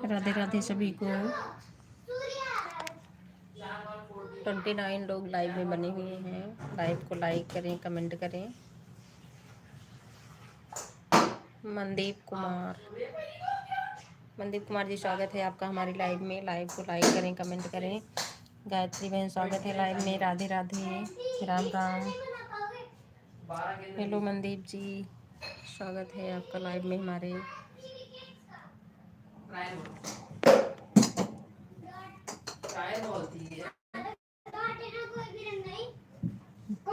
राधे राधे सभी को। 29 लोग लाइव में बने हुए हैं। लाइव को लाइक करें, कमेंट करें। मनदीप कुमार जी, स्वागत है आपका हमारी लाइव में। लाइव को लाइक करें, कमेंट करें। गायत्री बहन, स्वागत है लाइव में। राधे राधे, राम राम। हेलो मनदीप जी, स्वागत है आपका लाइव में हमारे।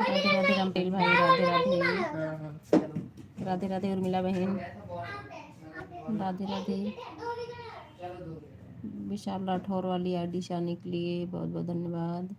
राधे राधे रामटेल भाई, राधे राधे। राधे राधे उर्मिला बहन, राधे राधे। विशाल राठौर वाली आईडी से आने के लिए बहुत बहुत धन्यवाद।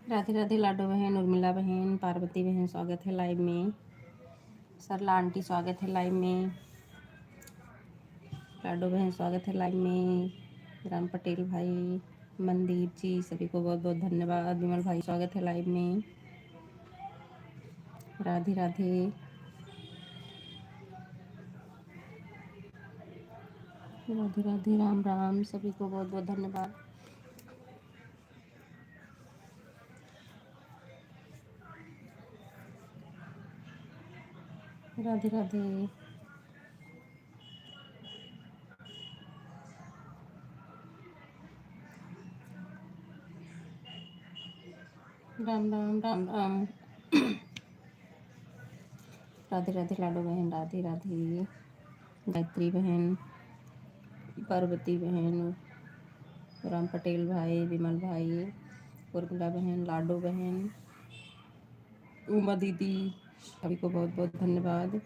राधे राधे लाडो बहन, उर्मिला बहन, पार्वती बहन, स्वागत है लाइव में। सरला आंटी स्वागत है लाइव में। लाडो बहन स्वागत है लाइव में। राम पटेल भाई, मनदीप जी, सभी को बहुत बहुत धन्यवाद। विमल भाई स्वागत है लाइव में। राधे राधे। राधे राधे, राम राम, सभी को बहुत बहुत धन्यवाद। राधे राधे। राम राम, राम राम। राधे राधे लाडो बहन, राधे राधे। गायत्री बहन, पार्वती बहन, राम पटेल भाई, विमल भाई, उर्मिला बहन, लाडो बहन, उमा दीदी, सभी को बहुत बहुत धन्यवाद।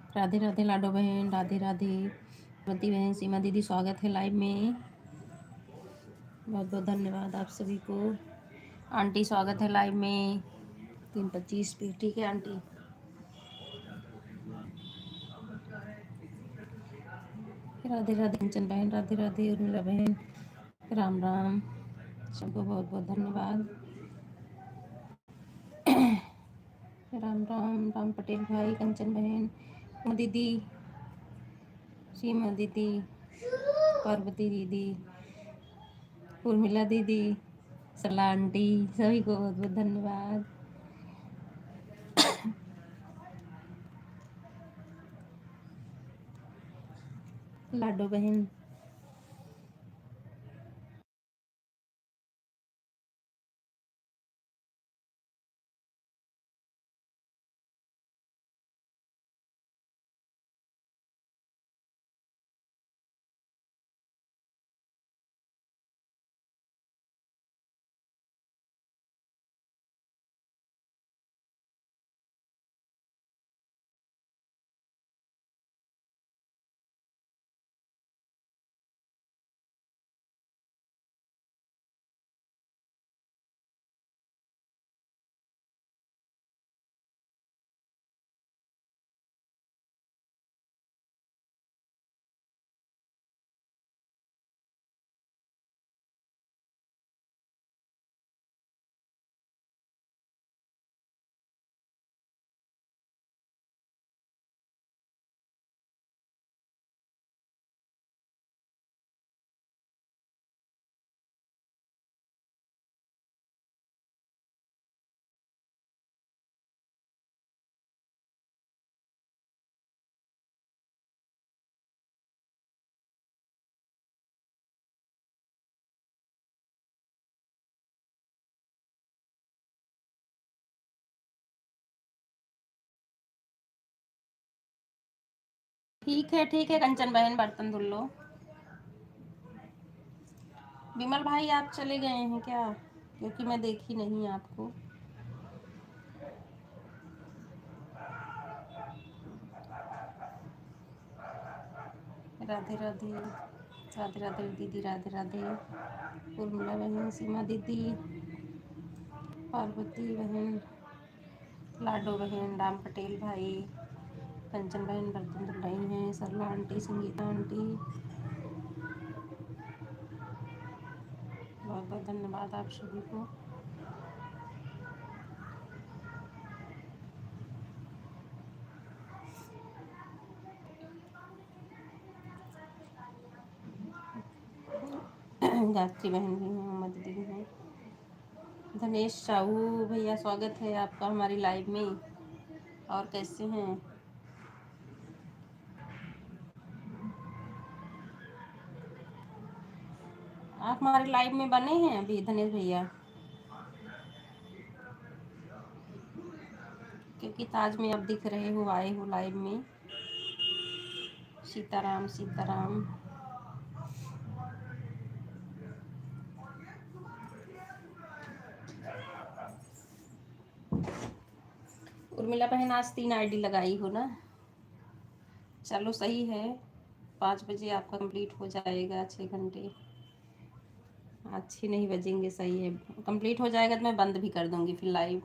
राधे राधे लाडो बहन, राधे राधे प्रति बहन, सीमा दीदी स्वागत है लाइव में। बहुत बहुत धन्यवाद आप सभी को। आंटी स्वागत है लाइव में 3:25 पे। ठीक है आंटी। राधे राधे कंचन बहन, राधे राधे उर्मिला बहन, राम राम, सबको बहुत बहुत धन्यवाद। राम राम, राम पटेल भाई, कंचन बहन, दीदी, सीमा दीदी, पार्वती दीदी, उर्मिला दीदी, सरला आंटी, सभी को बहुत बहुत धन्यवाद। लाडो बहन, ठीक है कंचन बहन, बर्तन धुल लो। विमल भाई आप चले गए हैं क्या? क्योंकि मैं देखी नहीं आपको। राधे राधे, राधे राधे दीदी, राधे राधे उर्मिला बहन, सीमा दीदी, पार्वती बहन, लाडो बहन, राम पटेल भाई, कंचन बहन बर्तन धुल रही हैं, सरला आंटी, संगीता आंटी, बहुत बहुत धन्यवाद आप सभी को। गायत्री बहन भी हैं, उमा दीदी भी हैं। धनेश साहू भैया स्वागत है आपका हमारी लाइव में। और कैसे हैं आप? हमारे लाइव में बने हैं अभी धनेश भैया? क्योंकि ताज में आप दिख रहे हो, आए हो लाइव में। सीताराम सीताराम। उर्मिला बहन आज 3 आईडी लगाई हो ना? चलो सही है, 5 बजे आपका कंप्लीट हो जाएगा। 6 घंटे आज 6 नहीं बजेंगे, सही है। कंप्लीट हो जाएगा तो मैं बंद भी कर दूंगी फिर लाइव।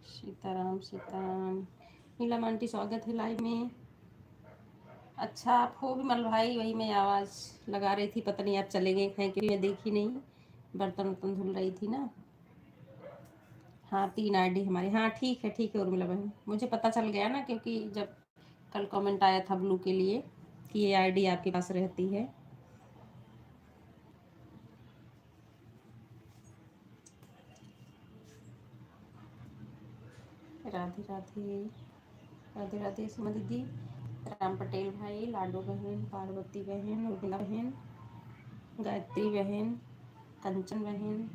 सीताराम सीताराम। नीलम आंटी स्वागत है लाइव में। अच्छा आप हो विमल भाई? वही मैं आवाज़ लगा रही थी, पता नहीं आप चले गए कहीं, क्योंकि मैं देखी नहीं, बर्तन वर्तन धुल रही थी ना। हाँ 3 आईडी हमारी। हाँ ठीक है उर्मिला बहन, मुझे पता चल गया ना, क्योंकि जब कल कमेंट आया था ब्लू के लिए कि ये आईडी आपके पास रहती है। राधे राधे, राधे राधे सुमा दीदी, राम पटेल भाई, लाडो बहन, पार्वती बहन, उर्मिला बहन, गायत्री बहन, कंचन बहन,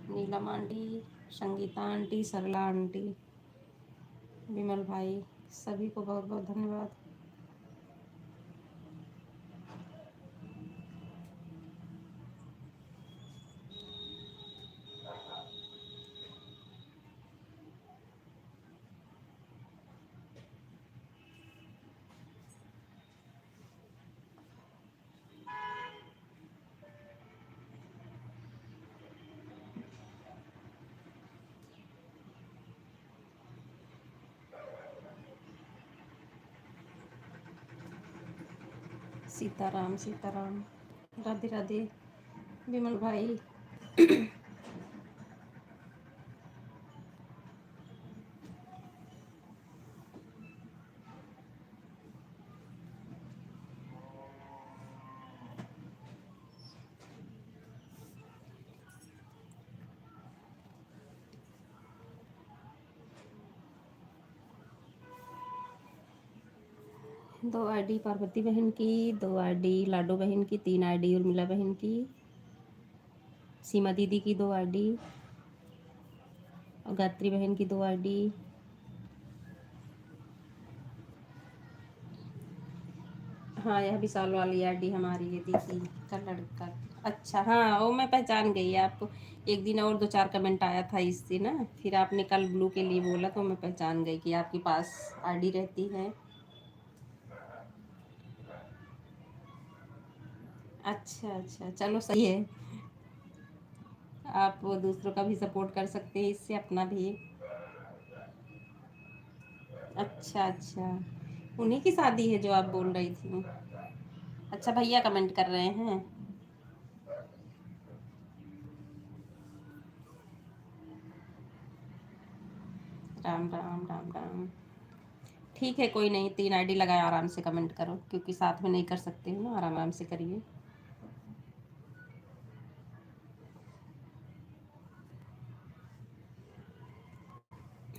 नीलम आंटी, संगीता आंटी, सरला आंटी, विमल भाई, सभी को बहुत बहुत धन्यवाद। सीताराम सीताराम। राधे राधे विमल भाई। दो आईडी पार्वती बहन की, 2 आईडी लाडो बहन की, 3 आईडी उर्मिला बहन की, सीमा दीदी की 2 आईडी और गायत्री बहन की 2 आईडी। हाँ, यह विशाल वाली आईडी हमारी है, दीदी का लड़का। अच्छा, हाँ वो मैं पहचान गई आपको। एक दिन और 2-4 कमेंट आया था इससे ना, फिर आपने कल ब्लू के लिए बोला तो मैं पहचान गई कि आपके पास आईडी रहती है। अच्छा अच्छा, चलो सही है। आप वो दूसरों का भी सपोर्ट कर सकते हैं इससे, अपना भी। अच्छा अच्छा, उन्हीं की शादी है जो आप बोल रही थी। अच्छा, भैया कमेंट कर रहे हैं। राम राम राम राम। ठीक है, कोई नहीं, 3 आईडी लगाए, आराम से कमेंट करो, क्योंकि साथ में नहीं कर सकते हो ना, आराम आराम से करिए।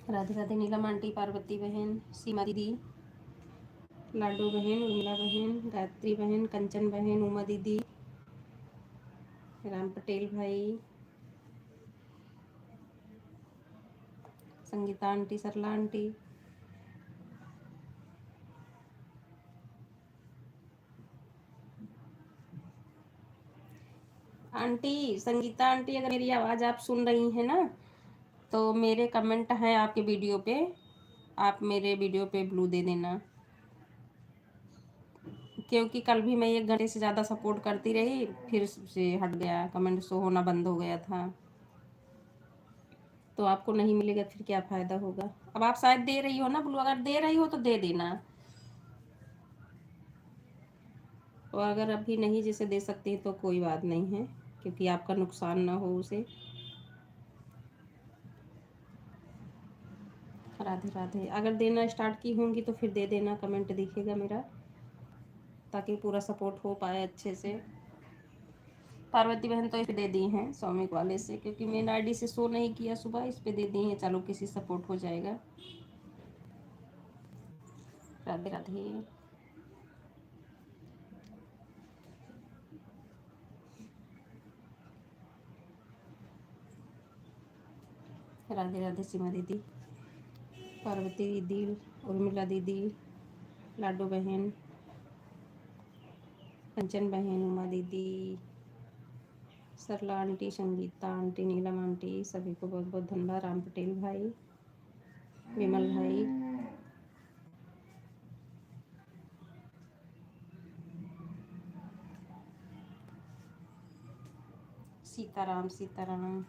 राधे राधे नीलम आंटी, पार्वती बहन, सीमा दीदी, लाडो बहन, उर्मिला बहन, गायत्री बहन, कंचन बहन, उमा दीदी, राम पटेल भाई, संगीता आंटी, सरला आंटी, आंटी संगीता आंटी, अगर मेरी आवाज़ आप सुन रही हैं ना, तो मेरे कमेंट हैं आपके वीडियो पे, आप मेरे वीडियो पे ब्लू दे देना, क्योंकि कल भी मैं 1 घंटे से ज़्यादा सपोर्ट करती रही, फिर से हट गया, कमेंट शो होना बंद हो गया था। तो आपको नहीं मिलेगा फिर क्या फ़ायदा होगा। अब आप शायद दे रही हो ना ब्लू, अगर दे रही हो तो दे देना, और अगर अभी नहीं जैसे दे सकती तो कोई बात नहीं है, क्योंकि आपका नुकसान ना हो उसे। राधे राधे। अगर देना स्टार्ट की होंगी तो फिर दे देना, कमेंट दिखेगा मेरा, ताकि पूरा सपोर्ट हो पाए अच्छे से। पार्वती बहन तो इस पे दे दी हैं सौमिक वाले से, क्योंकि मेन आईडी से शो नहीं किया सुबह, इस पे दे दी हैं, चलो किसी सपोर्ट हो जाएगा। राधे राधे। राधे राधे सीमा दीदी, पार्वती दीदी, उर्मिला दीदी, लाडो बहन, कंचन बहन, उमा दीदी, सरला आंटी, संगीता आंटी, नीलम आंटी, सभी को बहुत बहुत धन्यवाद। राम पटेल भाई, विमल भाई, सीताराम सीताराम।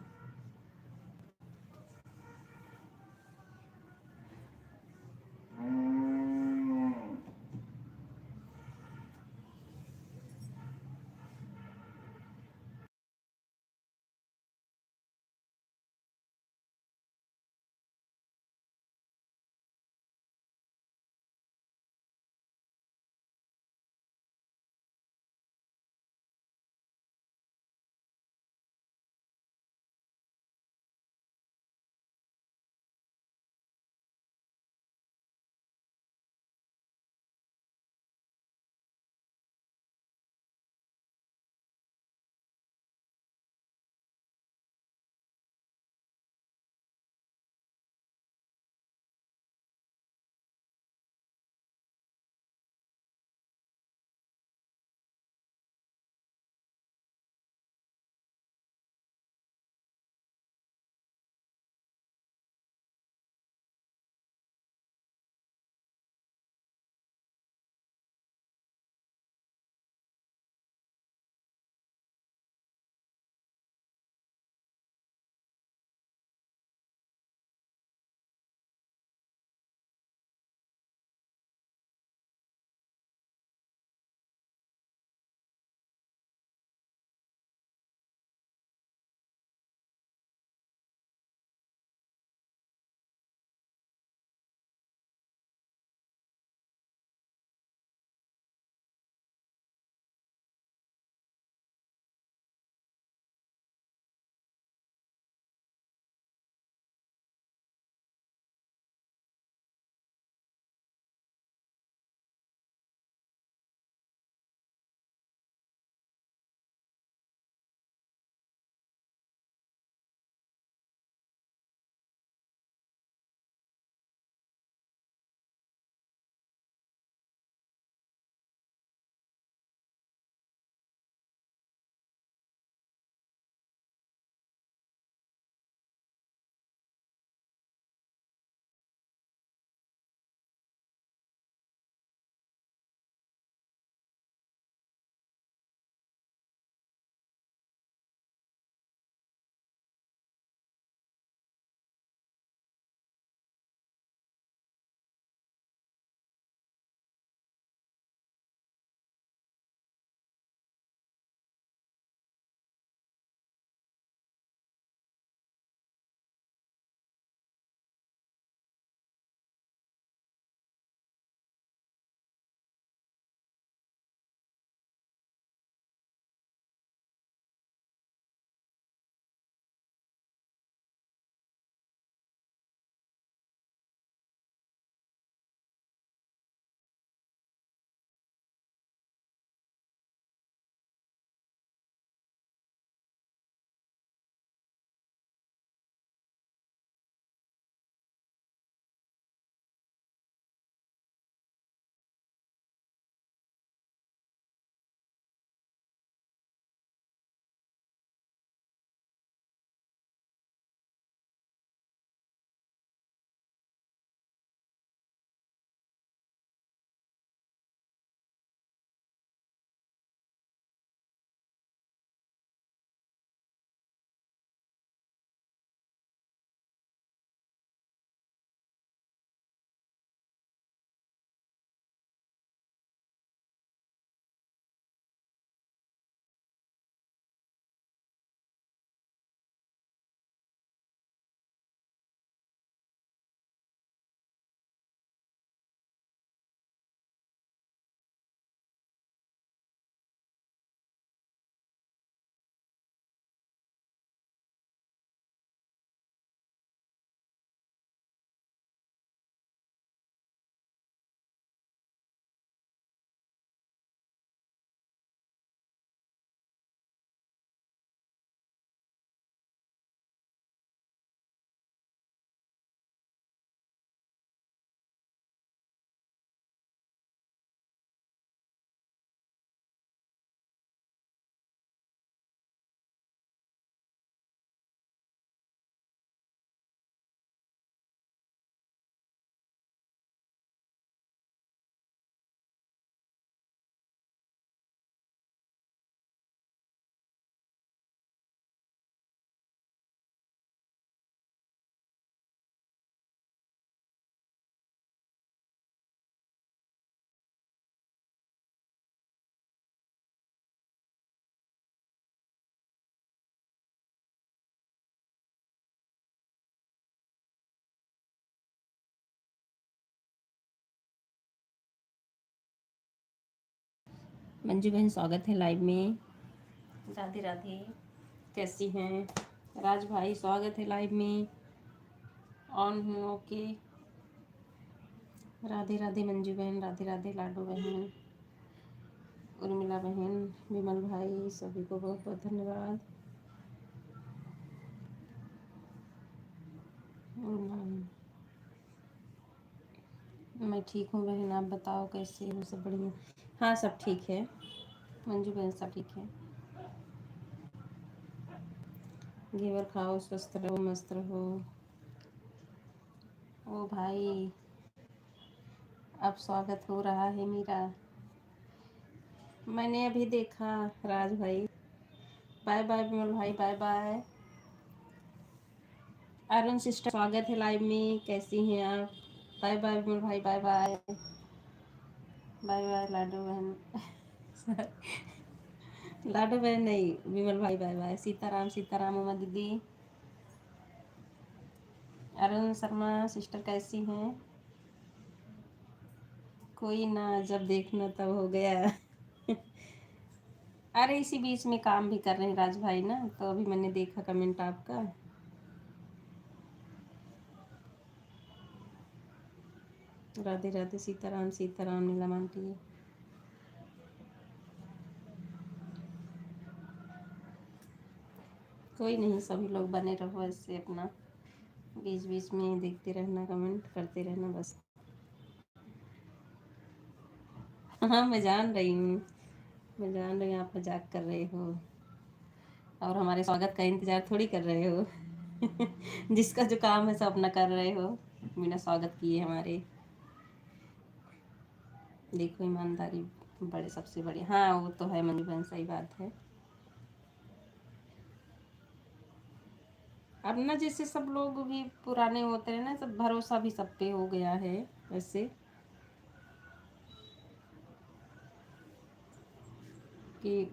मंजू बहन स्वागत है लाइव में। राधे राधे, कैसी हैं? राज भाई स्वागत है लाइव में। ऑन हूँ, ओके। राधे राधे मंजू बहन, राधे राधे लाडो बहन, उर्मिला बहन, विमल भाई, सभी को बहुत बहुत धन्यवाद। मैं ठीक हूँ बहन, आप बताओ कैसे हो? सब बढ़िया? हाँ सब ठीक है मंजू बहन, सब ठीक है। घेवर खाओ, स्वस्थ रहो, मस्त रहो। ओ भाई, अब स्वागत हो रहा है मेरा। मैंने अभी देखा राज भाई। बाय बाय विमल भाई, बाय बाय। अरुण सिस्टर स्वागत है लाइव में, कैसी हैं आप? बाय बाय विमल भाई, बाय बाय। बाय बाय लाडो बहन। लाडो बहन नहीं, विमल भाई बाय बाय। सीताराम सीताराम, उमा दीदी। अरुण शर्मा सिस्टर कैसी हैं? कोई ना, जब देखना तब हो गया। अरे इसी बीच में काम भी कर रहे हैं राज भाई ना, तो अभी मैंने देखा कमेंट आपका। राधे राधे, सीताराम सीताराम, नीलम आंटी। कोई नहीं, सभी लोग बने रहो ऐसे अपना, बीच बीच में देखते रहना, कमेंट करते रहना बस। हाँ मैं जान रही हूँ, मैं जान रही हूँ आप मजाक कर रहे हो और हमारे स्वागत का इंतजार थोड़ी कर रहे हो। जिसका जो काम है सब अपना कर रहे हो बिना स्वागत किए हमारे। देखो ईमानदारी बड़े सबसे बड़ी, हाँ वो तो है मंजू बहन, सही बात है। अब ना जैसे सब लोग भी पुराने होते हैं ना, सब भरोसा भी सब पे हो गया है वैसे, कि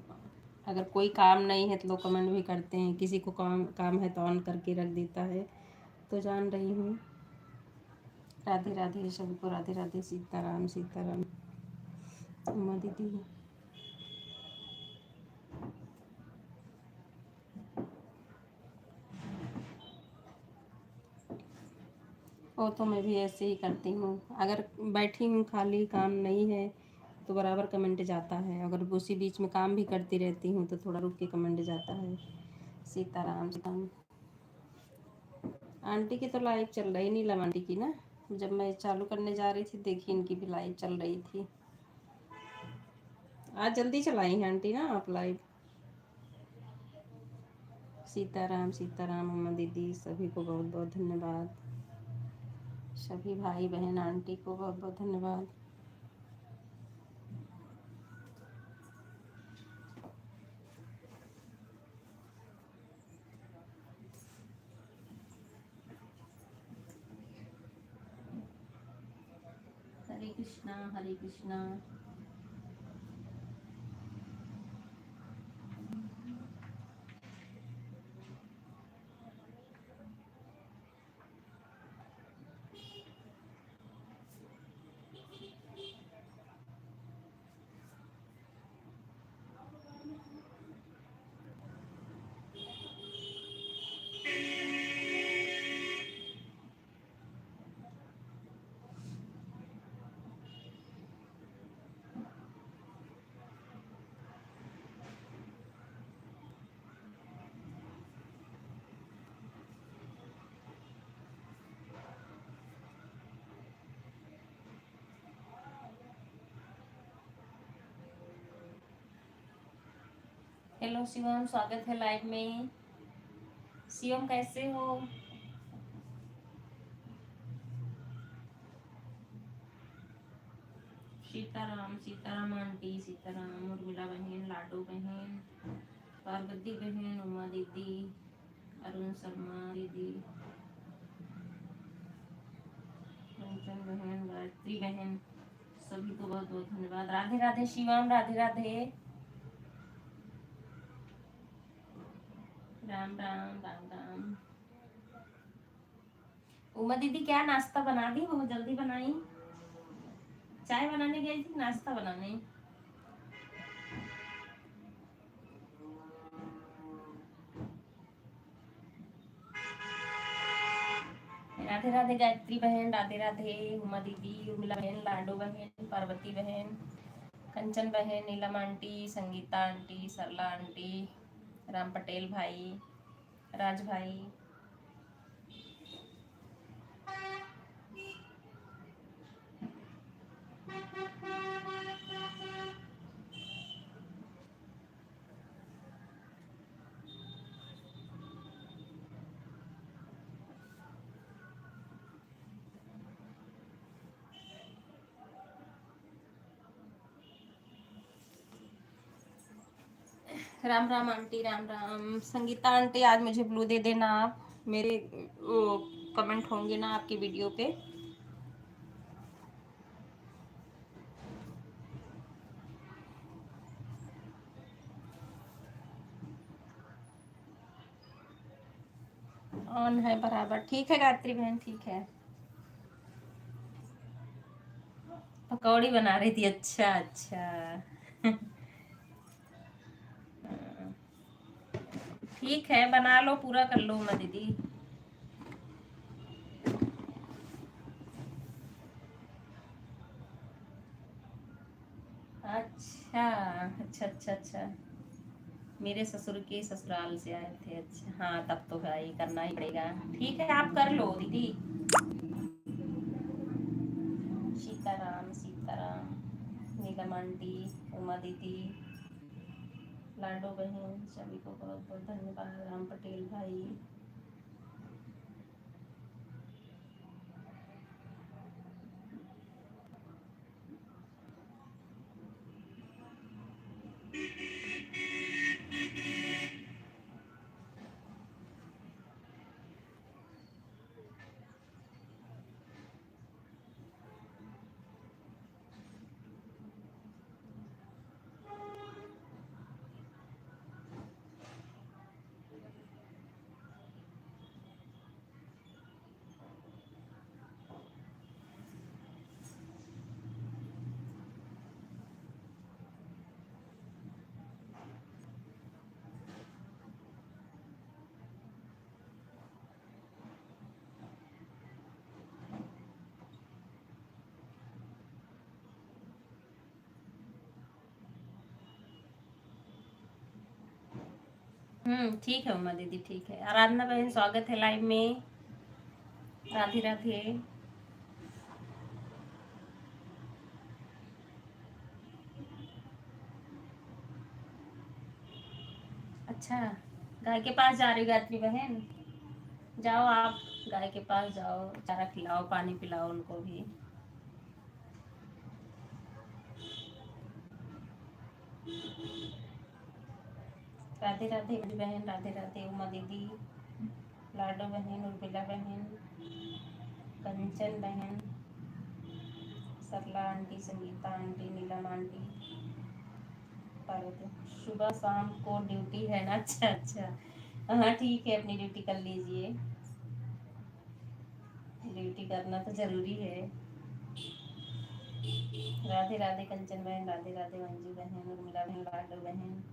अगर कोई काम नहीं है तो लोग कमेंट भी करते हैं, किसी को काम काम है तो ऑन करके रख देता है। तो जान रही हूँ। राधे राधे सभी को, राधे राधे, सीताराम सीताराम, उमा दीदी। वो तो मैं भी ऐसे ही करती हूँ, अगर बैठी हूँ खाली काम नहीं है तो बराबर कमेंट जाता है, अगर उसी बीच में काम भी करती रहती हूँ तो थोड़ा रुक के कमेंट जाता है। सीताराम सीताराम। आंटी की तो लाइव चल रही, नीलम आंटी की ना, जब मैं चालू करने जा रही थी देखी इनकी भी लाइव चल रही थी। आज जल्दी चलाई हैं आंटी ना आप लाइव। सीताराम सीताराम, उमा दीदी, सभी को बहुत बहुत धन्यवाद। सभी भाई बहन आंटी को बहुत बहुत धन्यवाद। हरे कृष्णा हरे कृष्णा। हेलो शिवम, स्वागत है लाइव में। शिवम कैसे हो? सीताराम सीताराम आंटी, सीताराम, उर्मिला बहन, लाडो बहन, पार्वती बहन, उमा दीदी, अरुण शर्मा दीदी, कंचन बहन, गायत्री बहन, सभी को बहुत बहुत धन्यवाद। राधे राधे शिवम, राधे राधे, राम राम राम राम। उमा दीदी क्या नाश्ता बना दी? बहुत जल्दी बनाई। चाय बनाने गई थी, नाश्ता बनाने? राधे राधे गायत्री बहन, राधे राधे उमा दीदी, उर्मिला बहन, लाडो बहन, पार्वती बहन, कंचन बहन, नीलम आंटी, संगीता आंटी, सरला आंटी, राम पटेल भाई, राज भाई, राम राम आंटी, राम राम। संगीता आंटी आज मुझे ब्लू दे देना आप, मेरे वो कमेंट होंगे ना आपकी वीडियो पे। ऑन है बराबर, ठीक है गायत्री बहन, ठीक है। पकौड़ी बना रही थी, अच्छा अच्छा। ठीक है, बना लो, पूरा कर लो उमा दीदी। अच्छा अच्छा अच्छा अच्छा, मेरे ससुर के ससुराल से आए थे, अच्छा हाँ, तब तो भाई करना ही पड़ेगा। ठीक है, आप कर लो दीदी। सीताराम सीताराम, नीलम आंटी, उमा दीदी, लाडो बहन, सभी को बहुत बहुत धन्यवाद। राम पटेल भाई, ठीक है उमा दीदी, ठीक है। आराधना बहन स्वागत है लाइव में, राधे राधे। अच्छा, गाय के पास जा रही हो गायत्री बहन? जाओ आप, गाय के पास जाओ, चारा खिलाओ, पानी पिलाओ उनको भी। राधे राधे बहन, राधे राधे उमा दीदी, लाडो बहन, उर्मिला बहन, कंचन बहन, सरला आंटी, संगीता आंटी, नीलम आंटी, पार्वती। सुबह शाम को ड्यूटी है ना, अच्छा अच्छा। हाँ ठीक है, अपनी ड्यूटी कर लीजिए, ड्यूटी करना तो जरूरी है। राधे राधे कंचन बहन, राधे राधे मंजू बहन, उर्मिला बहन, लाडो बहन,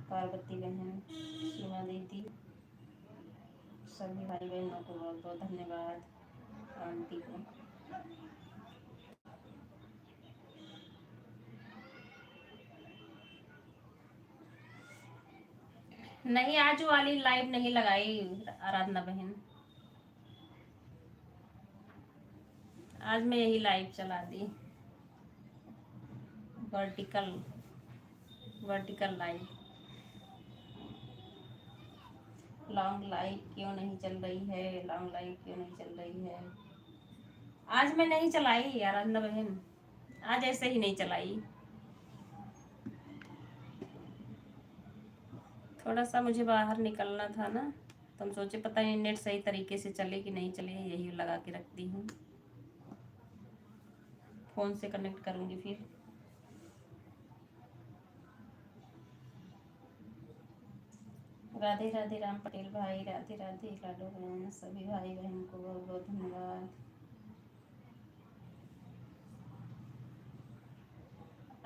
पार्वती बहन, सीमा दीदी, सभी भाई बहनों को बहुत बहुत धन्यवाद, आंटी को। नहीं, आज वाली लाइव नहीं लगाई आराधना बहन, आज मैं यही लाइव चला दी, vertical, vertical live. Long live क्यों नहीं चल रही है, लॉन्ग लाइव क्यों नहीं चल रही है? आज मैं नहीं चलाई आराधना बहन, आज ऐसे ही नहीं चलाई। थोड़ा सा मुझे बाहर निकलना था ना, तो हम सोचे पता नहीं नेट सही तरीके से चले कि नहीं चले, यही लगा के रखती हूँ, फ़ोन से कनेक्ट करूँगी फिर। राधे राधे राम पटेल भाई, राधे राधे लाडो बहन, सभी भाई बहन को बहुत बहुत धन्यवाद।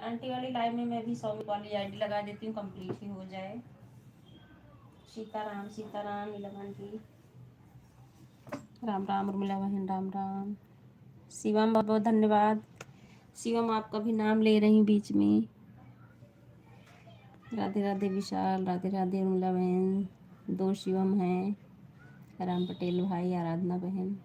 आंटी वाली लाइव में मैं भी 100 वाली आईडी लगा देती हूँ, कंप्लीट ही हो जाए। सीताराम सीताराम नीलम आंटी, राम राम उर्मिला बहन, राम राम। शिवम बहुत बहुत धन्यवाद। शिवम आपका भी नाम ले रही बीच में। राधे राधे विशाल, राधे राधे उर्मिला बहन। दो शिवम हैं, राम पटेल भाई, आराधना बहन।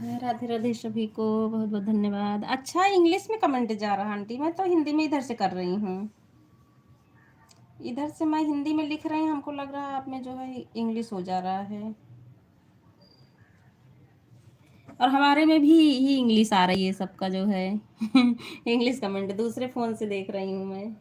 राधे राधे सभी को, बहुत बहुत धन्यवाद। अच्छा, इंग्लिश में कमेंट जा रहा आंटी, मैं तो हिंदी में इधर से कर रही हूँ। इधर से मैं हिंदी में लिख रही हूँ, हमको लग रहा है आप में जो है इंग्लिश हो जा रहा है। और हमारे में भी ही इंग्लिश आ रही है सबका जो है। इंग्लिश कमेंट दूसरे फ़ोन से देख रही हूँ मैं।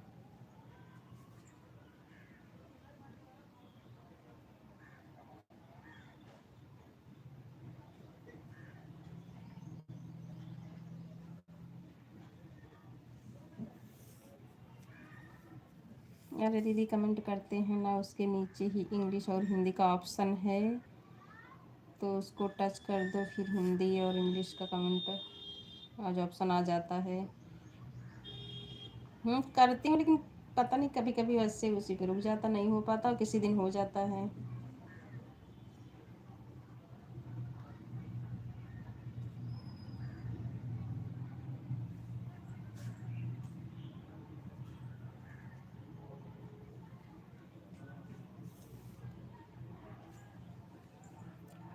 अरे दीदी, कमेंट करते हैं ना, उसके नीचे ही इंग्लिश और हिंदी का ऑप्शन है, तो उसको टच कर दो, फिर हिंदी और इंग्लिश का कमेंट आज ऑप्शन आ जाता है। करती हूँ, लेकिन पता नहीं कभी कभी वैसे उसी पे रुक जाता, नहीं हो पाता, और किसी दिन हो जाता है।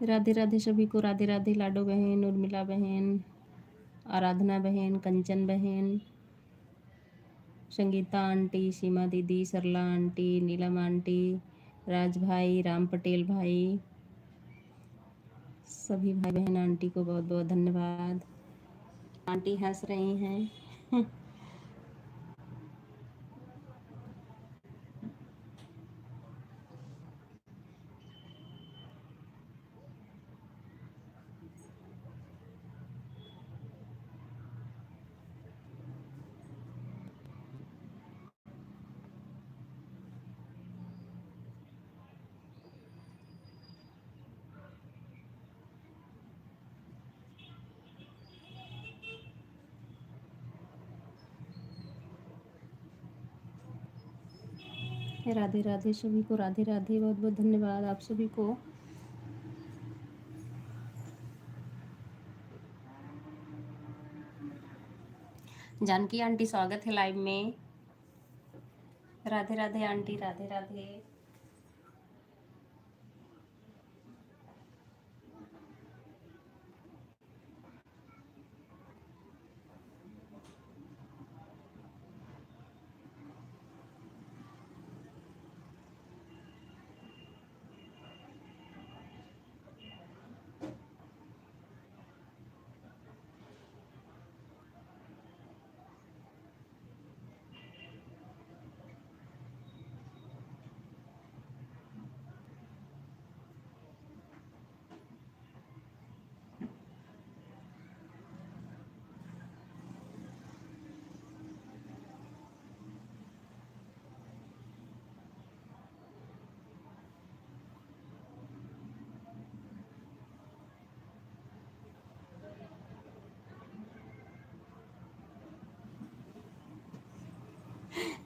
राधे राधे सभी को, राधे राधे। लाडो बहन, उर्मिला बहन, आराधना बहन, कंचन बहन, संगीता आंटी, सीमा दीदी, सरला आंटी, नीलम आंटी, राज भाई, राम पटेल भाई, सभी भाई बहन आंटी को बहुत बहुत धन्यवाद। आंटी हंस रही हैं। राधे राधे सभी को, राधे राधे, बहुत बहुत धन्यवाद आप सभी को। जानकी आंटी, स्वागत है लाइव में। राधे राधे आंटी, राधे राधे।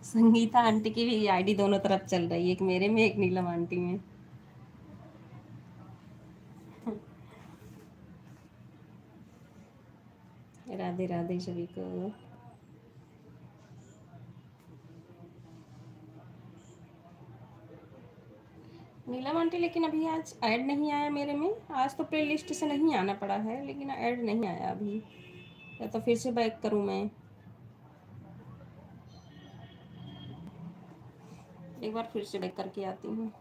संगीता आंटी की भी आईडी दोनों तरफ चल रही है, एक मेरे में, एक नीलम आंटी में। राधे राधे सभी को। नीलम आंटी, लेकिन अभी आज ऐड नहीं आया मेरे में। आज तो प्ले लिस्ट से नहीं आना पड़ा है, लेकिन ऐड नहीं आया अभी। या तो फिर से बैक करूँ मैं, एक बार फिर से बैक करके आती हूँ।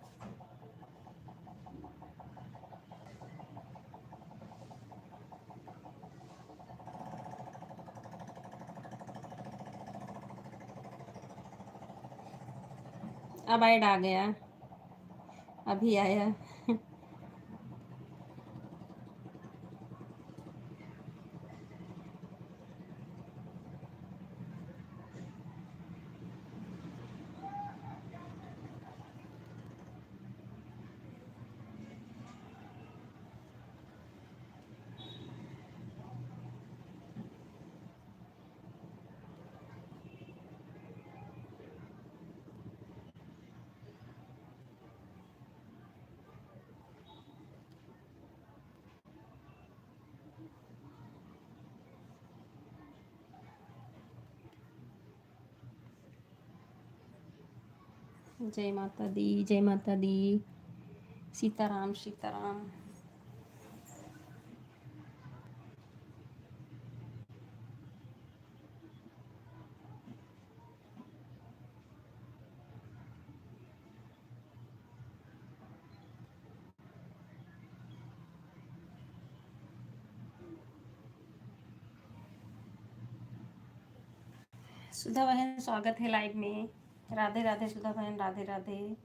अब ऐड आ गया, अभी आया। जय माता दी, जय माता दी। सीताराम सीताराम। सुधा बहन स्वागत है लाइव में। राधे राधे सुधा बहन, राधे राधे।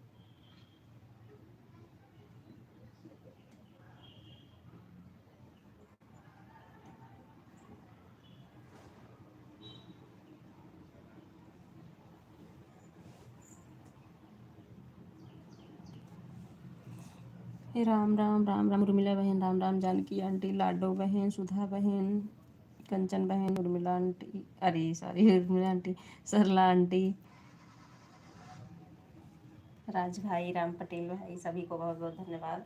राम राम राम राम उर्मिला बहन, राम राम जानकी आंटी, लाडो बहन, सुधा बहन, कंचन बहन, उर्मिला आंटी, अरे सॉरी उर्मिला आंटी, सरला आंटी, राज भाई, राम पटेल भाई, सभी को बहुत बहुत धन्यवाद।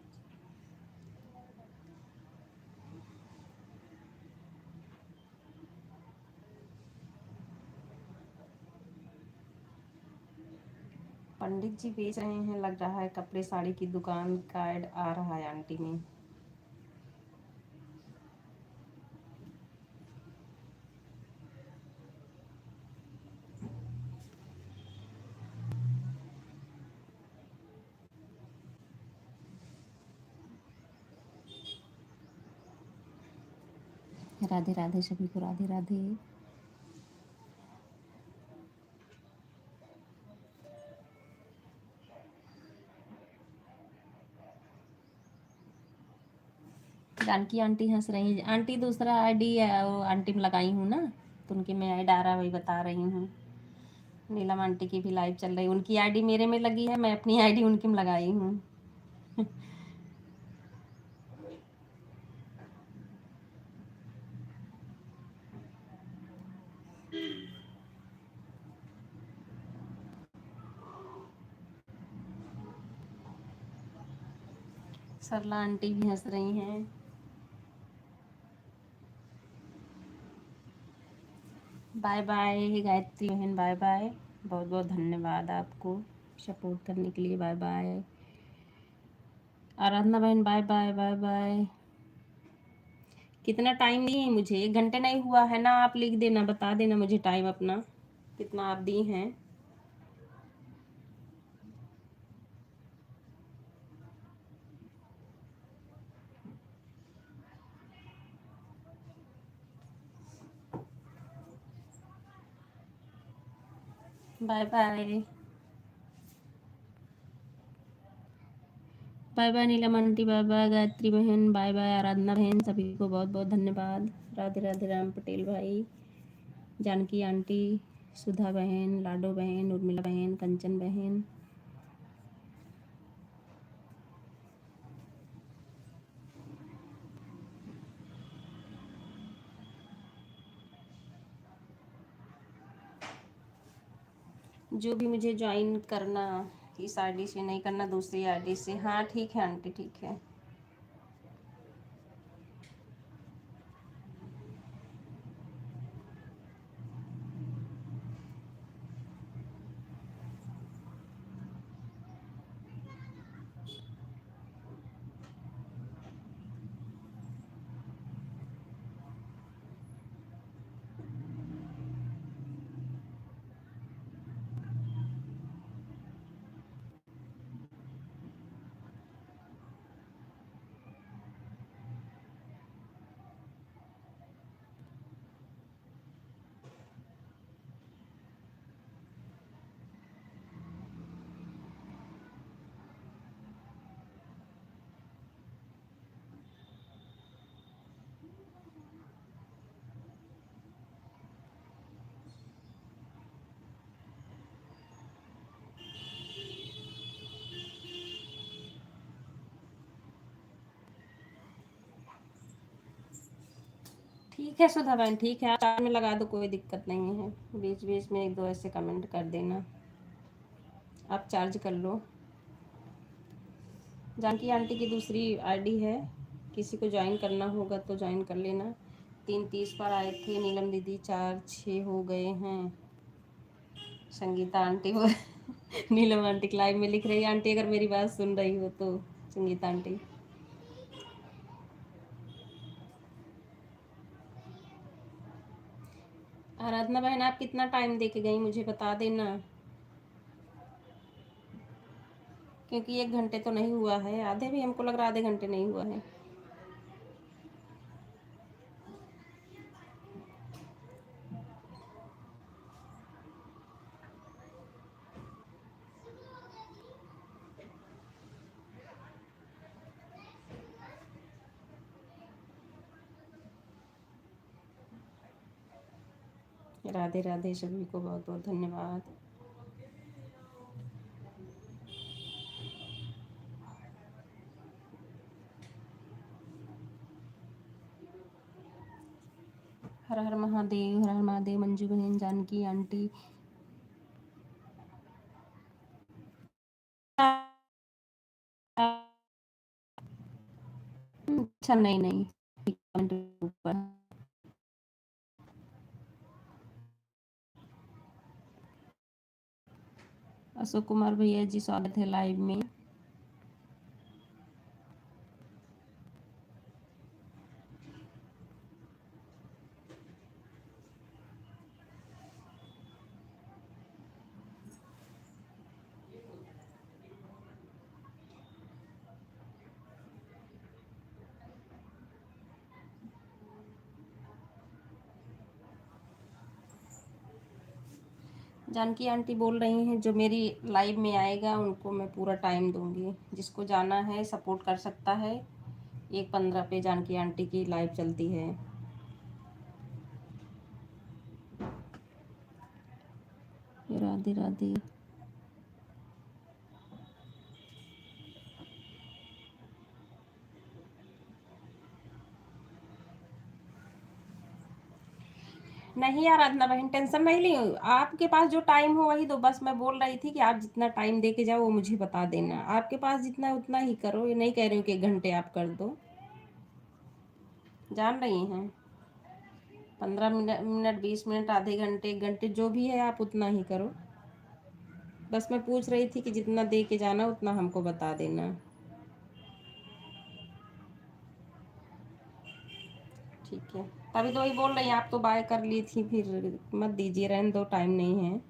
पंडित जी बेच रहे हैं, लग रहा है कपड़े साड़ी की दुकान का ऐड आ रहा है आंटी में। राधे राधे सभी को, राधे राधे। जानकी आंटी हंस रही है। आंटी दूसरा आईडी है वो आंटी में लगाई हूँ ना, तो उनकी मैं ऐड आ रहा वही बता रही हूँ। नीलम आंटी की भी लाइव चल रही है, उनकी आईडी मेरे में लगी है, मैं अपनी आईडी उनकी में लगाई हूँ। सरला आंटी भी हंस रही हैं। बाय बाय गायत्री बहन, बाय बाय, बहुत बहुत धन्यवाद आपको सपोर्ट करने के लिए। बाय बाय आराधना बहन, बाय बाय बाय बाय। कितना टाइम दी है मुझे? 1 घंटे नहीं हुआ है ना, आप लिख देना, बता देना मुझे टाइम अपना कितना आप दी हैं। बाय बाय बाय बाय नीलम आंटी, बाय बाय गायत्री बहन, बाय बाय आराधना बहन, सभी को बहुत बहुत धन्यवाद। राधे राधे राम पटेल भाई, जानकी आंटी, सुधा बहन, लाडो बहन, उर्मिला बहन, कंचन बहन। जो भी मुझे ज्वाइन करना इस आईडी से, नहीं करना दूसरी आईडी से। हाँ ठीक है आंटी, ठीक है। ठीक है सुधा बहन, ठीक है, आप चार्ज में लगा दो, कोई दिक्कत नहीं है। बीच बीच में एक दो ऐसे कमेंट कर देना, आप चार्ज कर लो। जानकी आंटी की दूसरी आईडी है, किसी को ज्वाइन करना होगा तो ज्वाइन कर लेना। 3:30 पर आए थे नीलम दीदी, 4-6 हो गए हैं। संगीता आंटी वो नीलम आंटी की लाइव में लिख रही है, आंटी अगर मेरी बात सुन रही हो तो। संगीता आंटी, आराधना बहन आप कितना टाइम दे के गई मुझे बता देना, क्योंकि 1 घंटे तो नहीं हुआ है, आधे भी हमको लग रहा आधे घंटे नहीं हुआ है। राधे राधे सभी को बहुत बहुत धन्यवाद। हर हर महादेव, हर हर महादेव। मंजू बहन, जानकी आंटी, अच्छा नहीं नहीं कमेंट ऊपर। अशोक कुमार भैया जी स्वागत है लाइव में। जानकी आंटी बोल रही हैं जो मेरी लाइव में आएगा उनको मैं पूरा टाइम दूंगी, जिसको जाना है सपोर्ट कर सकता है। 1:15 पे जानकी आंटी की लाइव चलती है। राधे राधे। नहीं आराधना बहन, टेंशन नहीं ली। आपके पास जो टाइम हो वही दो, बस मैं बोल रही थी कि आप जितना टाइम दे के जाओ वो मुझे बता देना। आपके पास जितना है उतना ही करो, ये नहीं कह रही हूँ कि 1 घंटे आप कर दो। जान रही हैं 15 मिनट 20 मिनट, आधे घंटे 1 घंटे, जो भी है आप उतना ही करो। बस मैं पूछ रही थी कि जितना दे के जाना उतना हमको बता देना। ठीक है, तभी तो वही बोल रही हैं, आप तो बाय कर ली थी, फिर मत दीजिए, रहने दो, टाइम नहीं है,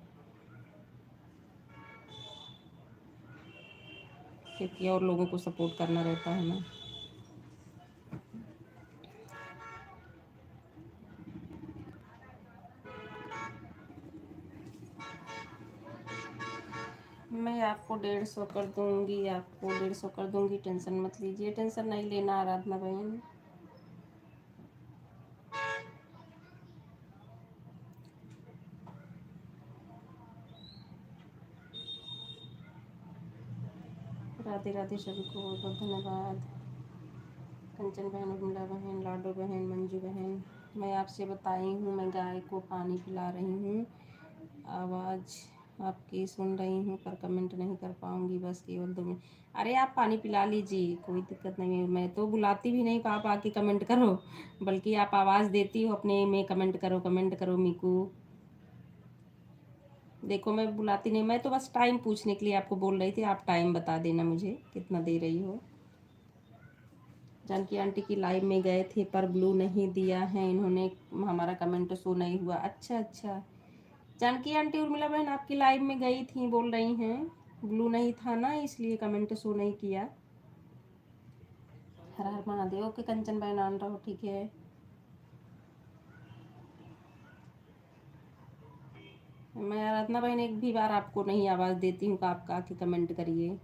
क्योंकि और लोगों को सपोर्ट करना रहता है ना। मैं आपको 150 कर दूंगी, आपको 150 कर दूंगी, टेंशन मत लीजिए, टेंशन नहीं लेना आराधना बहन। राधे राधे सभी को बहुत बहुत धन्यवाद। कंचन बहन, उर्मिला बहन, लाडो बहन, मंजू बहन, मैं आपसे बताई हूँ मैं गाय को पानी पिला रही हूँ। आवाज़ आपकी सुन रही हूँ पर कमेंट नहीं कर पाऊँगी, बस केवल 2 मिनट। अरे आप पानी पिला लीजिए, कोई दिक्कत नहीं है। मैं तो बुलाती भी नहीं कि आप आके कमेंट करो, बल्कि आप आवाज़ देती हो अपने में, कमेंट करो, कमेंट करो मीकू। देखो मैं बुलाती नहीं, मैं तो बस टाइम पूछने के लिए आपको बोल रही थी, आप टाइम बता देना मुझे कितना दे रही हो। जानकी आंटी की लाइव में गए थे पर ब्लू नहीं दिया है इन्होंने, हमारा कमेंट शो नहीं हुआ। अच्छा अच्छा, जानकी आंटी उर्मिला बहन आपकी लाइव में गई थी, बोल रही हैं ब्लू नहीं था ना, इसलिए कमेंट शो नहीं किया। हर हर महादेव के कंचन बहन आन रहो, ठीक है। मैं आराधना बहन एक भी बार आपको नहीं आवाज़ देती हूँ कि आप आके कमेंट करिए,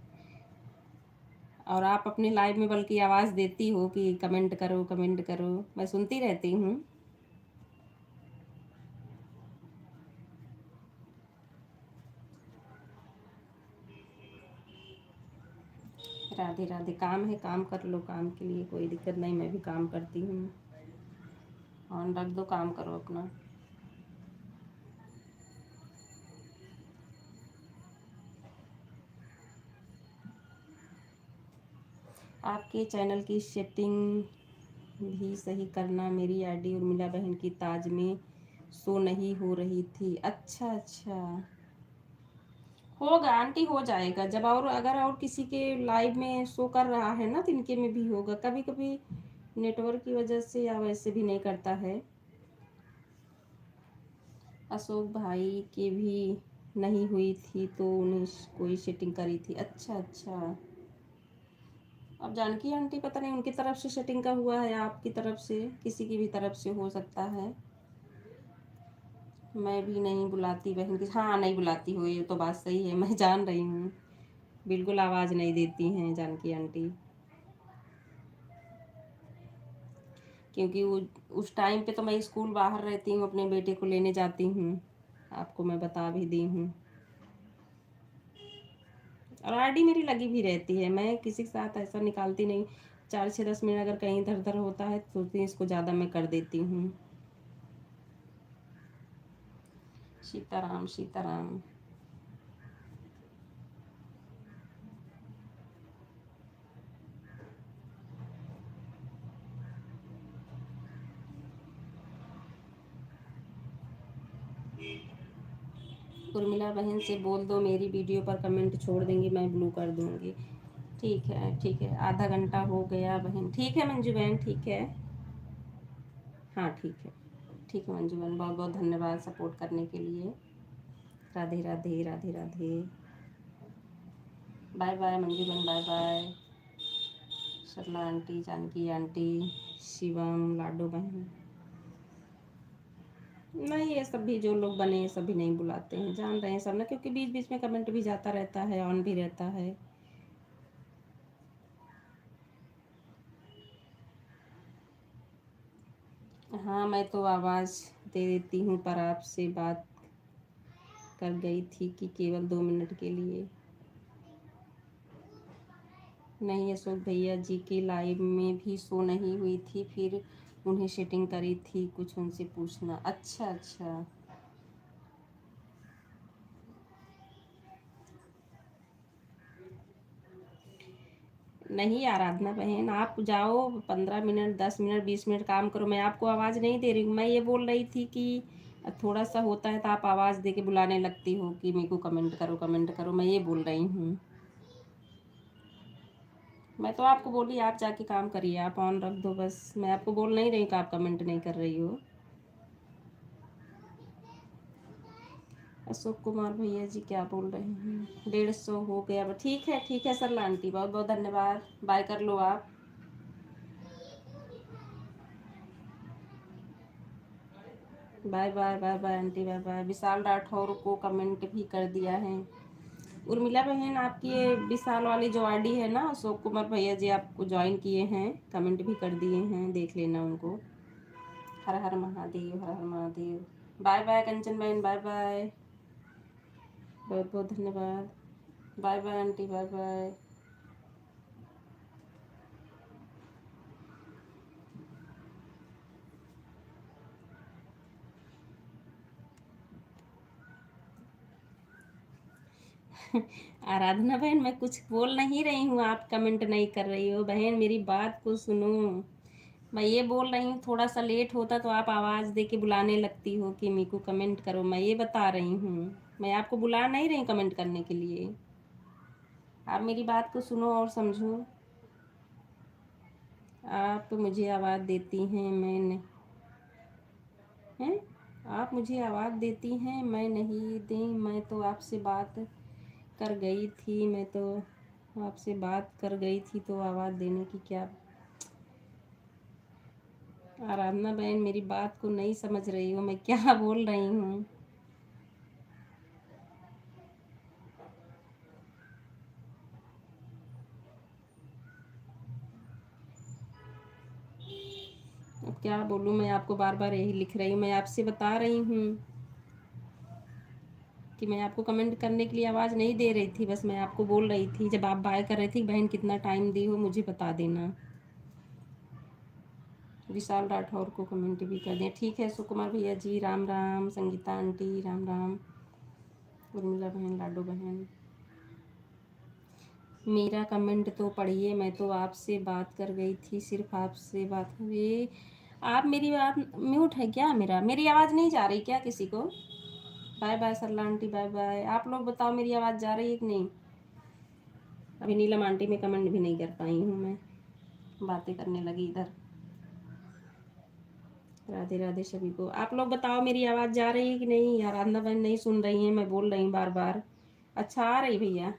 और आप अपनी लाइव में बल्कि आवाज़ देती हो कि कमेंट करो, कमेंट करो, मैं सुनती रहती हूँ। राधे राधे। काम है, काम कर लो, काम के लिए कोई दिक्कत नहीं, मैं भी काम करती हूँ। ऑन रख दो, काम करो अपना। आपके चैनल की सेटिंग भी सही करना, मेरी आईडी उर्मिला बहन की ताज में शो नहीं हो रही थी। अच्छा अच्छा, होगा आंटी, हो जाएगा जब, और अगर और किसी के लाइव में शो कर रहा है ना तो इनके में भी होगा। कभी कभी नेटवर्क की वजह से या वैसे भी नहीं करता है। अशोक भाई के भी नहीं हुई थी तो उन्हें कोई सेटिंग करी थी। अच्छा अच्छा, अब जानकी आंटी पता नहीं उनकी तरफ से सेटिंग का हुआ है, आपकी तरफ से, किसी की भी तरफ से हो सकता है। मैं भी नहीं बुलाती बहन की, हाँ नहीं बुलाती हो, ये तो बात सही है, मैं जान रही हूँ। बिल्कुल आवाज़ नहीं देती हैं जानकी आंटी, क्योंकि वो उस टाइम पे तो मैं स्कूल बाहर रहती हूँ, अपने बेटे को लेने जाती हूँ, आपको मैं बता भी दी हूँ। और आरडी मेरी लगी भी रहती है, मैं किसी के साथ ऐसा निकालती नहीं। 4 6 10 मिनट अगर कहीं इधर उधर होता है तो सोचती हूँ इसको ज़्यादा मैं कर देती हूँ। सीताराम सीताराम। उर्मिला बहन से बोल दो मेरी वीडियो पर कमेंट छोड़ देंगी, मैं ब्लू कर दूंगी। ठीक है ठीक है, आधा घंटा हो गया बहन। ठीक है मंजू बहन, ठीक है। हाँ ठीक है, ठीक है मंजू बहन, बहुत बहुत धन्यवाद सपोर्ट करने के लिए। राधे राधे राधे राधे। बाय बाय मंजू बहन, बाय बाय। सरला आंटी, जानकी आंटी, शिवम, लाडो बहन। नहीं, ये सब भी जो लोग बने सभी नहीं बुलाते हैं, जान रहे हैं सब ना, क्योंकि बीच बीच में कमेंट भी जाता रहता है, ऑन भी रहता है। हाँ मैं तो आवाज़ दे देती हूँ, पर आपसे बात कर गई थी कि केवल 2 मिनट के लिए। नहीं, अशोक भैया जी की लाइव में भी शो नहीं हुई थी, फिर उन्हें सेटिंग करी थी, कुछ उनसे पूछना। अच्छा अच्छा। नहीं आराधना बहन, आप जाओ 15 मिनट 10 मिनट 20 मिनट काम करो, मैं आपको आवाज़ नहीं दे रही हूँ। मैं ये बोल रही थी कि थोड़ा सा होता है तो आप आवाज़ दे के बुलाने लगती हो कि मेरे को कमेंट करो कमेंट करो, मैं ये बोल रही हूँ। मैं तो आपको बोली आप जाके काम करिए, आप ऑन रख दो बस, मैं आपको बोल नहीं रही कि आप कमेंट नहीं कर रही हो। अशोक कुमार भैया जी क्या बोल रहे हैं? 150 हो गया। ठीक है सरला आंटी, बहुत बहुत धन्यवाद। बाय कर लो आप। Bye bye bye bye aunty, bye bye. Vishal Rathore को कमेंट भी कर दिया है। उर्मिला बहन, आपकी ये विशाल वाली जो आईडी है ना, अशोक कुमार भैया जी आपको ज्वाइन किए हैं, कमेंट भी कर दिए हैं, देख लेना उनको। हर हर महादेव, हर हर महादेव। बाय बाय कंचन बहन, बाय बाय, बहुत बहुत धन्यवाद। Bye bye aunty, bye bye. Aradhana बहन, मैं कुछ बोल नहीं रही हूँ, आप कमेंट नहीं कर रही हो। बहन मेरी बात को सुनो, मैं ये बोल रही हूँ थोड़ा सा लेट होता तो आप आवाज़ दे के बुलाने लगती हो कि मेरे को कमेंट करो, मैं ये बता रही हूँ। मैं आपको बुला नहीं रही कमेंट करने के लिए, आप मेरी बात को सुनो और समझो। आप मुझे आवाज़ देती हैं, मैं नहीं हैं, आप मुझे आवाज़ देती हैं, मैं नहीं दें। मैं तो आपसे बात कर गई थी, मैं तो आपसे बात कर गई थी, तो आवाज़ देने की क्या। आराधना बहन मेरी बात को नहीं समझ रही हो, मैं क्या बोल रही हूँ। अब क्या बोलूँ, मैं आपको बार बार यही लिख रही हूँ, मैं आपसे बता रही हूँ कि मैं आपको कमेंट करने के लिए आवाज़ नहीं दे रही थी, बस मैं आपको बोल रही थी जब आप बाय कर रही थी, बहन कितना टाइम दी हो मुझे बता देना। विशाल राठौर को कमेंट भी कर दें। ठीक है सुकुमार भैया जी, राम राम। संगीता आंटी राम राम। उर्मिला बहन, लाडो बहन, मेरा कमेंट तो पढ़िए, मैं तो आपसे बात कर गई थी, सिर्फ आपसे बात हुई। आप मेरी बात म्यूट है क्या? मेरी आवाज़ नहीं जा रही क्या किसी को? बाय बाय सरला आंटी, बाय बाय। आप लोग बताओ मेरी आवाज़ जा रही है कि नहीं? अभी नीलम आंटी में कमेंट भी नहीं कर पाई हूँ मैं, बातें करने लगी इधर। राधे राधे सभी को। आप लोग बताओ मेरी आवाज़ जा रही है कि नहीं? यार आराधना बहन नहीं सुन रही हैं, मैं बोल रही हूँ बार बार। अच्छा आ रही भैया?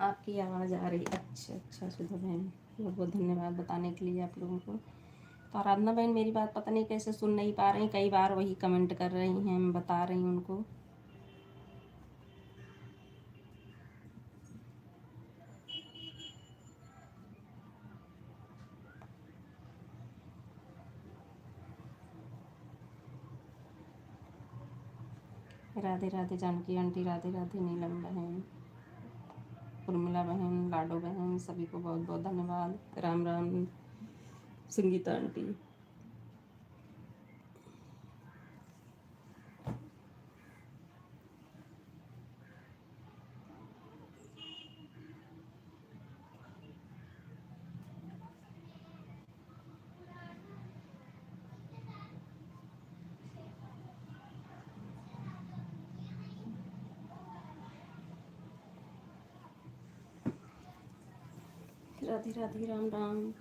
आपकी आवाज़ आ रही। अच्छा अच्छा सुधा बहन, बहुत बहुत धन्यवाद बताने के लिए आप लोगों को। तो आराधना बहन मेरी बात पता नहीं कैसे सुन नहीं पा रही, कई बार वही कमेंट कर रही हैं, मैं बता रही हूँ उनको। राधे राधे जानकी आंटी, राधे राधे नीलम बहन, उर्मिला बहन, लाडो बहन, सभी को बहुत बहुत धन्यवाद। राम राम संगीता आंटी। राधे राधे राम राम।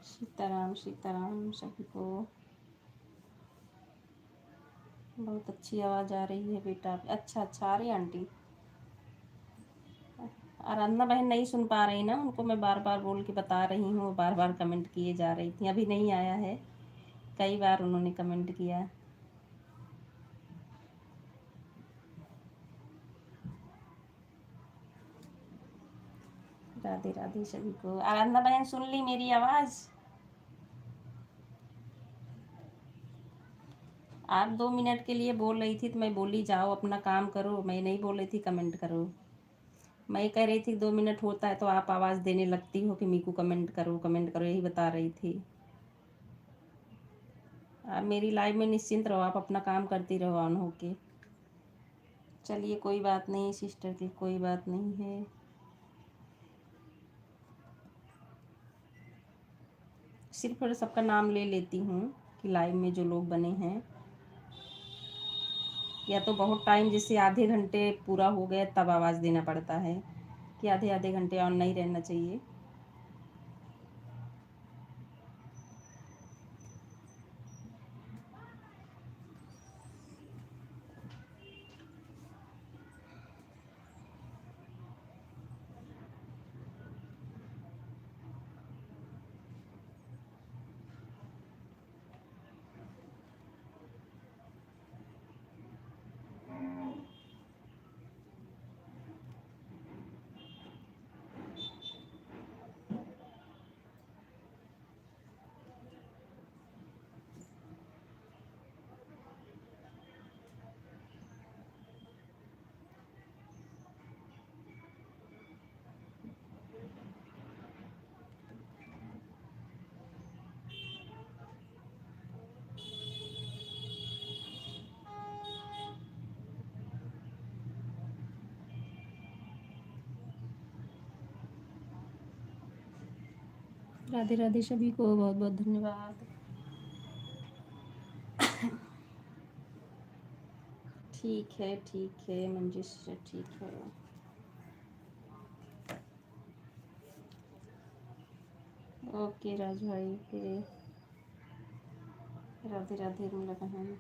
सीताराम सीताराम सभी को। बहुत अच्छी आवाज़ आ रही है बेटा। अच्छा अच्छा आ रही आंटी। आराधना बहन नहीं सुन पा रही ना, उनको मैं बार बार बोल के बता रही हूँ, बार बार कमेंट किए जा रही थी। अभी नहीं आया है, कई बार उन्होंने कमेंट किया। राधे राधे सभी को। आराधना बहन सुन ली मेरी आवाज़? आप 2 मिनट के लिए बोल रही थी तो मैं बोली जाओ अपना काम करो, मैं नहीं बोल रही थी कमेंट करो। मैं कह रही थी 2 मिनट होता है तो आप आवाज़ देने लगती हो कि मीकू कमेंट करो, यही बता रही थी। आप मेरी लाइव में निश्चिंत रहो, आप अपना काम करती रहो ऑन होके। चलिए कोई बात नहीं सिस्टर की, कोई बात नहीं है। सिर्फ सबका नाम ले लेती हूँ कि लाइव में जो लोग बने हैं, या तो बहुत टाइम जैसे आधे घंटे पूरा हो गया तब आवाज़ देना पड़ता है, कि आधे आधे घंटे ऑन नहीं रहना चाहिए। राधे राधे सभी को बहुत बहुत धन्यवाद। ठीक है मंजिश, ठीक है। ओके राज भाई के। राधे राधे उर्मिला बहन।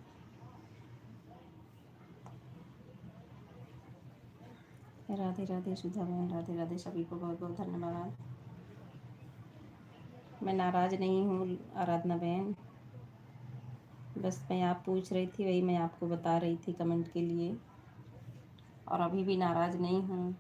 राधे राधे सुधा बहन, राधे राधे सभी को बहुत बहुत धन्यवाद। मैं नाराज़ नहीं हूँ आराधना बहन, बस मैं आप पूछ रही थी वही मैं आपको बता रही थी कमेंट के लिए, और अभी भी नाराज़ नहीं हूँ।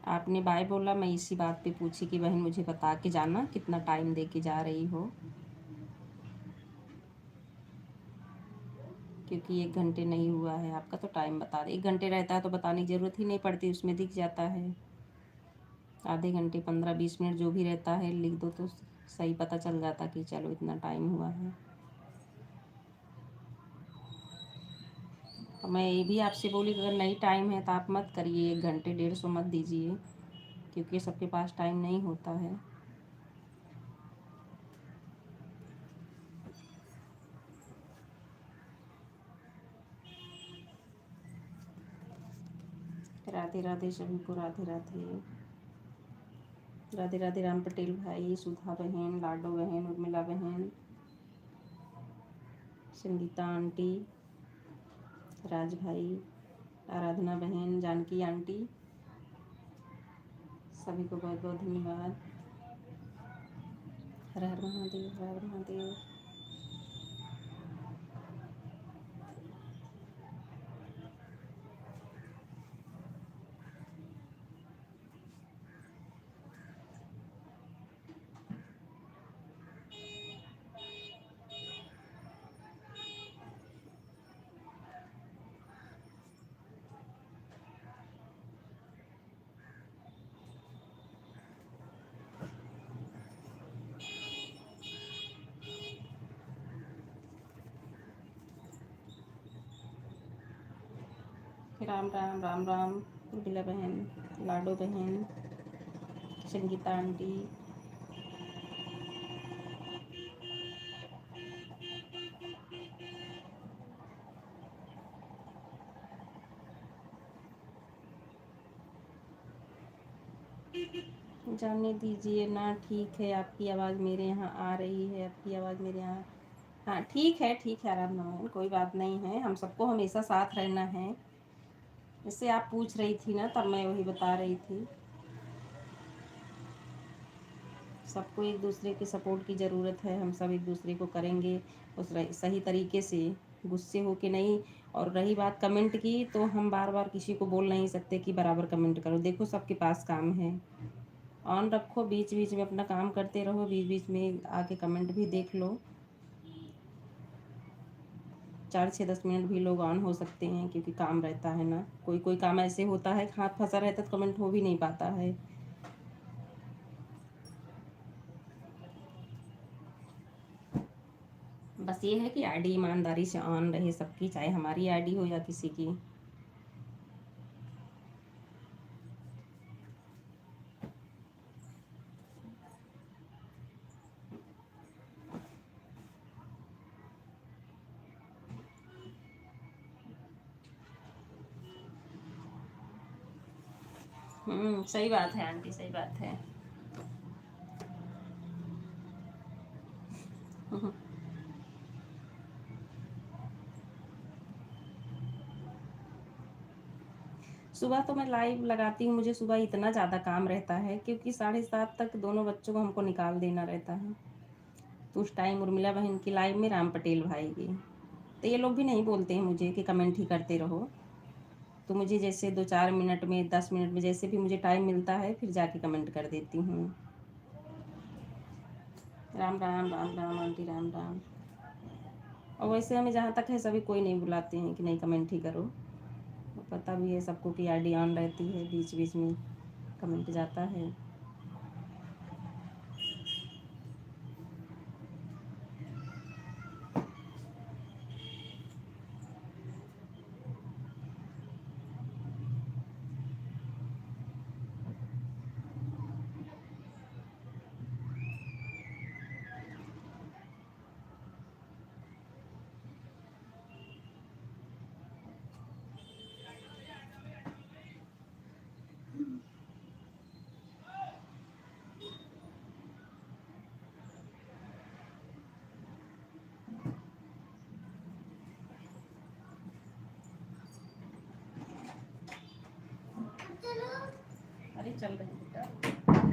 आपने बाय बोला, मैं इसी बात पे पूछी कि बहन मुझे बता के जाना कितना टाइम दे के जा रही हो, क्योंकि 1 घंटे नहीं हुआ है आपका तो टाइम बता दे। 1 घंटे रहता है तो बताने की ज़रूरत ही नहीं पड़ती, उसमें दिख जाता है। आधे घंटे 15-20 मिनट जो भी रहता है लिख दो तो सही पता चल जाता कि चलो इतना टाइम हुआ है। और मैं ये भी आपसे बोली कि अगर नहीं टाइम है तो आप मत करिए, 1 घंटे 150 मत दीजिए, क्योंकि सबके पास टाइम नहीं होता है। राधे राधे सभी को, राधे राधे। राधे राधे राम पटेल भाई, सुधा बहन, लाडो बहन, उर्मिला बहन, संगीता आंटी, राज भाई, आराधना बहन, जानकी आंटी, सभी को बहुत बहुत धन्यवाद। हर हर महादेव, हर हर महादेव। राम राम, राम राम, उर्मिला बहन, लाडो बहन, संगीता आंटी, जाने दीजिए ना। ठीक है, आपकी आवाज़ मेरे यहाँ आ रही है, आपकी आवाज़ मेरे यहाँ। हाँ ठीक है आराम नारायण, कोई बात नहीं है, हम सबको हमेशा साथ रहना है। जैसे आप पूछ रही थी ना, तब मैं वही बता रही थी। सबको एक दूसरे के सपोर्ट की ज़रूरत है, हम सब एक दूसरे को करेंगे उस सही तरीके से, गुस्से हो के नहीं। और रही बात कमेंट की, तो हम बार बार किसी को बोल नहीं सकते कि बराबर कमेंट करो। देखो सबके पास काम है, ऑन रखो, बीच बीच में अपना काम करते रहो, बीच बीच में आके कमेंट भी देख लो। 4 6 10 मिनट भी लोग ऑन हो सकते हैं, क्योंकि काम रहता है ना। कोई कोई काम ऐसे होता है, हाथ फंसा रहता है तो कमेंट हो भी नहीं पाता है। बस ये है कि आईडी ईमानदारी से ऑन रहे सबकी, चाहे हमारी आईडी हो या किसी की। सही बात है आंटी, सही बात है। सुबह तो मैं लाइव लगाती हूँ, मुझे सुबह इतना ज़्यादा काम रहता है, क्योंकि 7:30 तक दोनों बच्चों को हमको निकाल देना रहता है। तो उस टाइम उर्मिला बहन की लाइव में, राम पटेल भाई की, तो ये लोग भी नहीं बोलते हैं मुझे कि कमेंट ही करते रहो। तो मुझे जैसे 2 4 मिनट में, 10 मिनट में, जैसे भी मुझे टाइम मिलता है, फिर जाके कमेंट कर देती हूँ। राम राम, राम राम आंटी, राम राम। और वैसे हमें जहाँ तक है, सभी कोई नहीं बुलाते हैं कि नहीं कमेंट ही करो। पता भी है सबको कि आईडी ऑन रहती है, बीच बीच में कमेंट जाता है। अरे चल रही बेटा।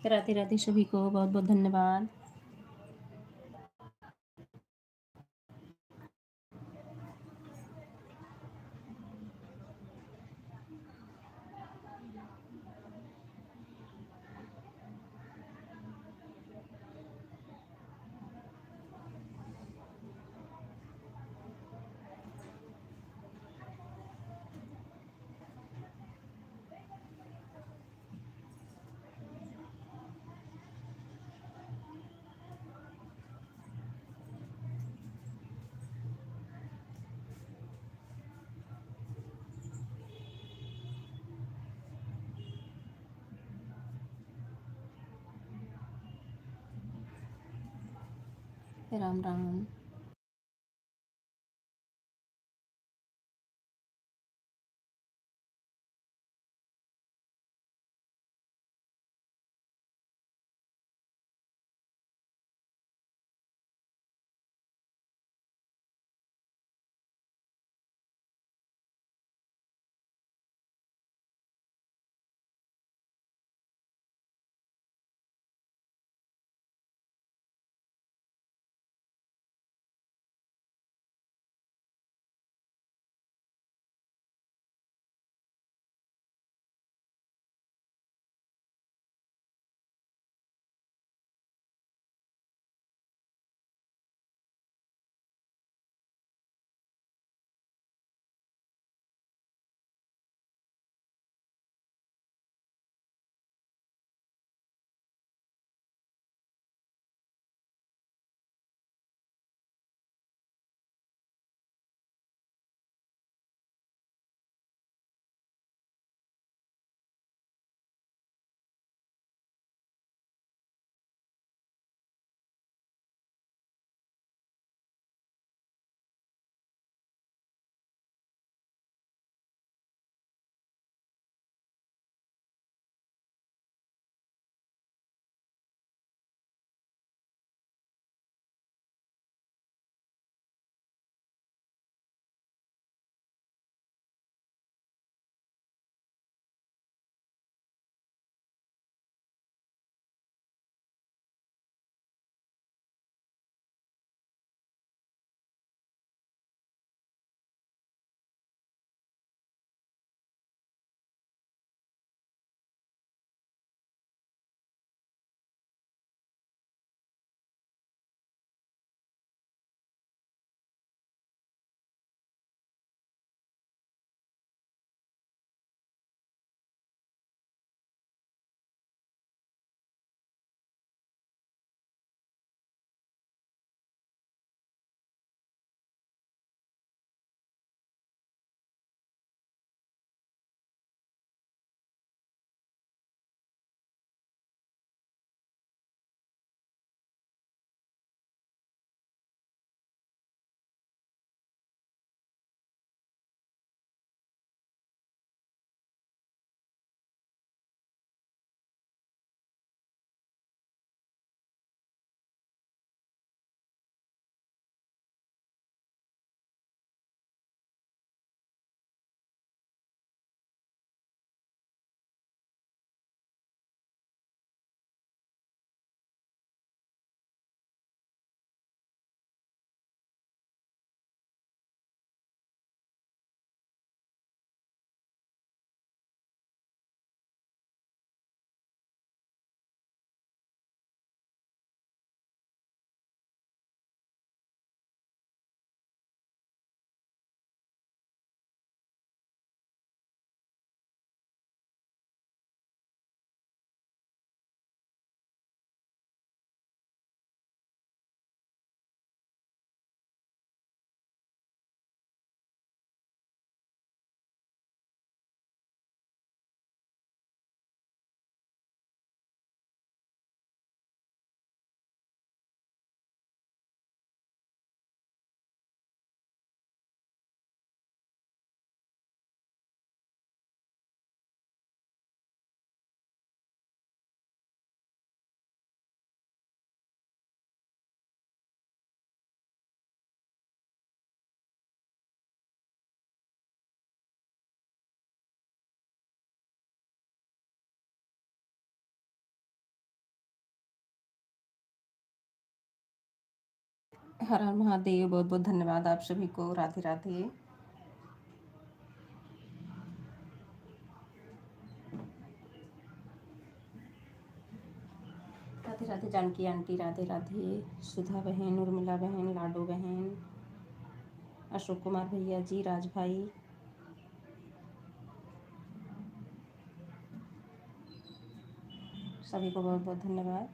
राधे राधे सभी को, बहुत बहुत धन्यवाद। राम राम। हर हर महादेव। बहुत बहुत धन्यवाद आप सभी को। राधे राधे। राधे राधे जानकी आंटी, राधे राधे सुधा बहन, उर्मिला बहन, लाडो बहन, अशोक कुमार भैया जी, राज भाई, सभी को बहुत बहुत धन्यवाद।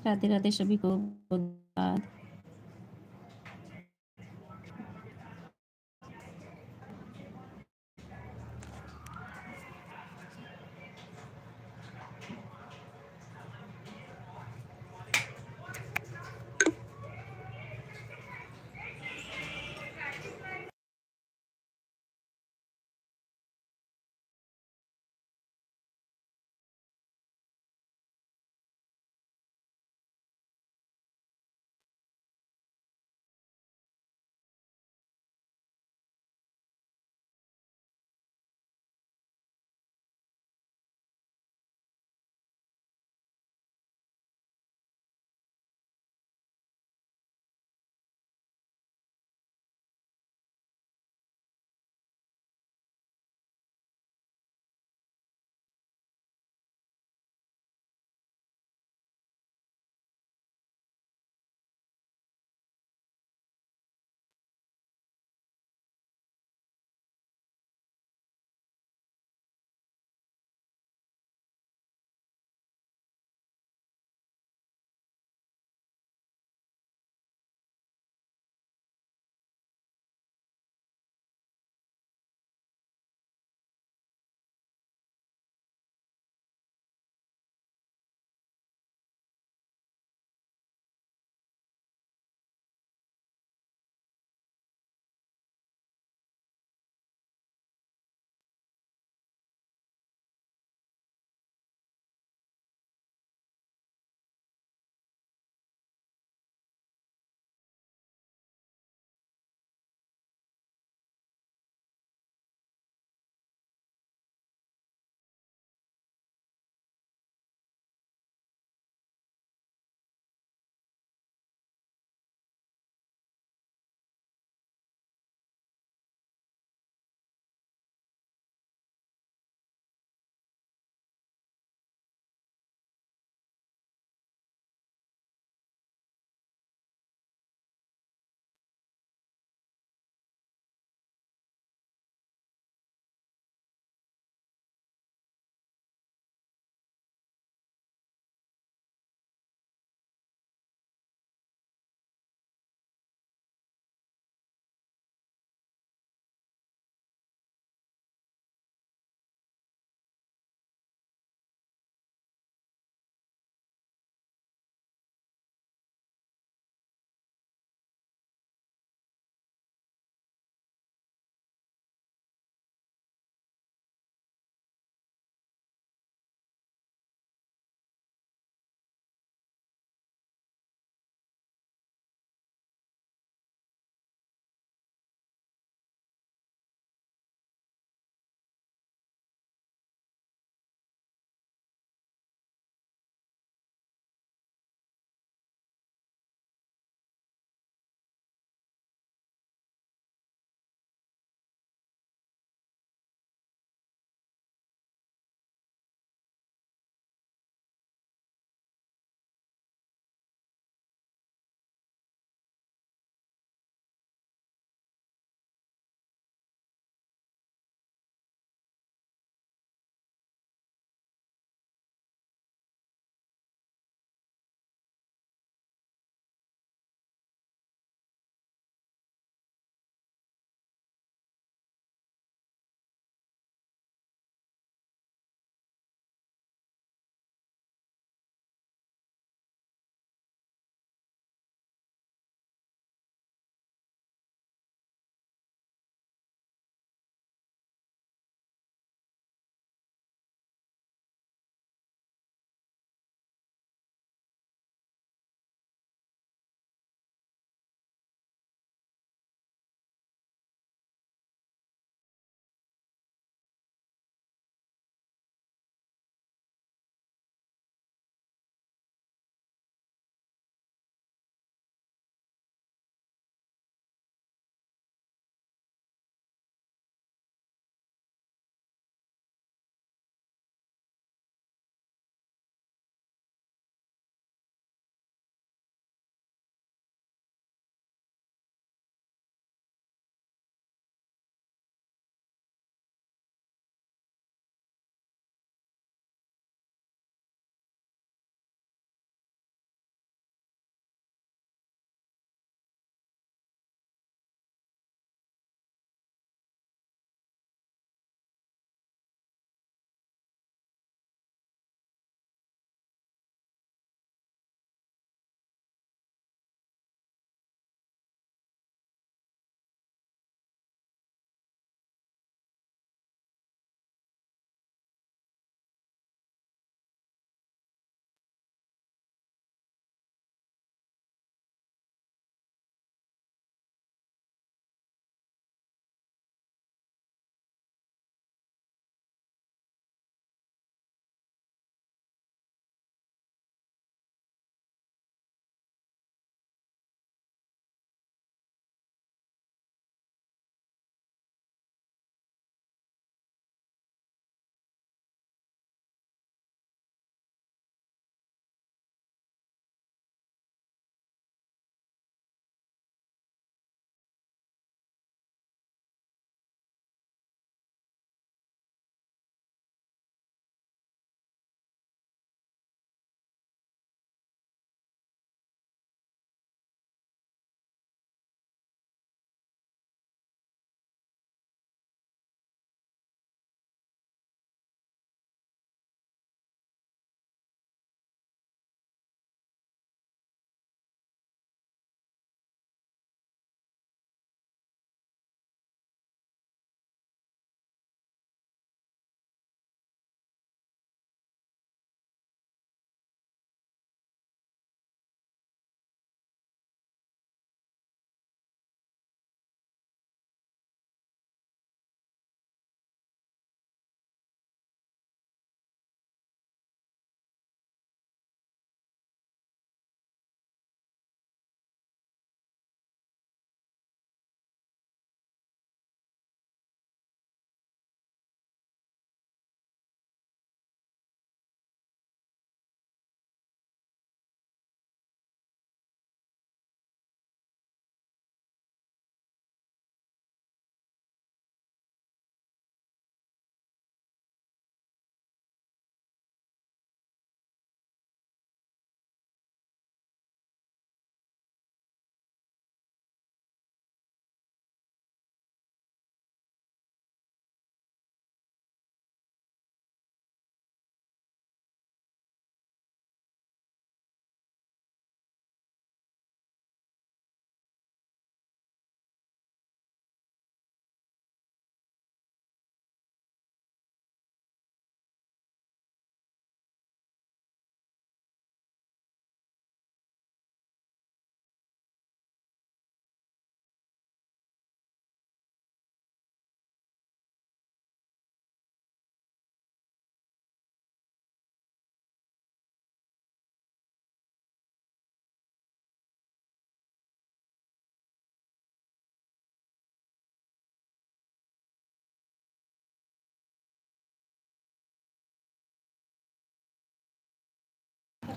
राधे राधे सभी को, धन्यवाद।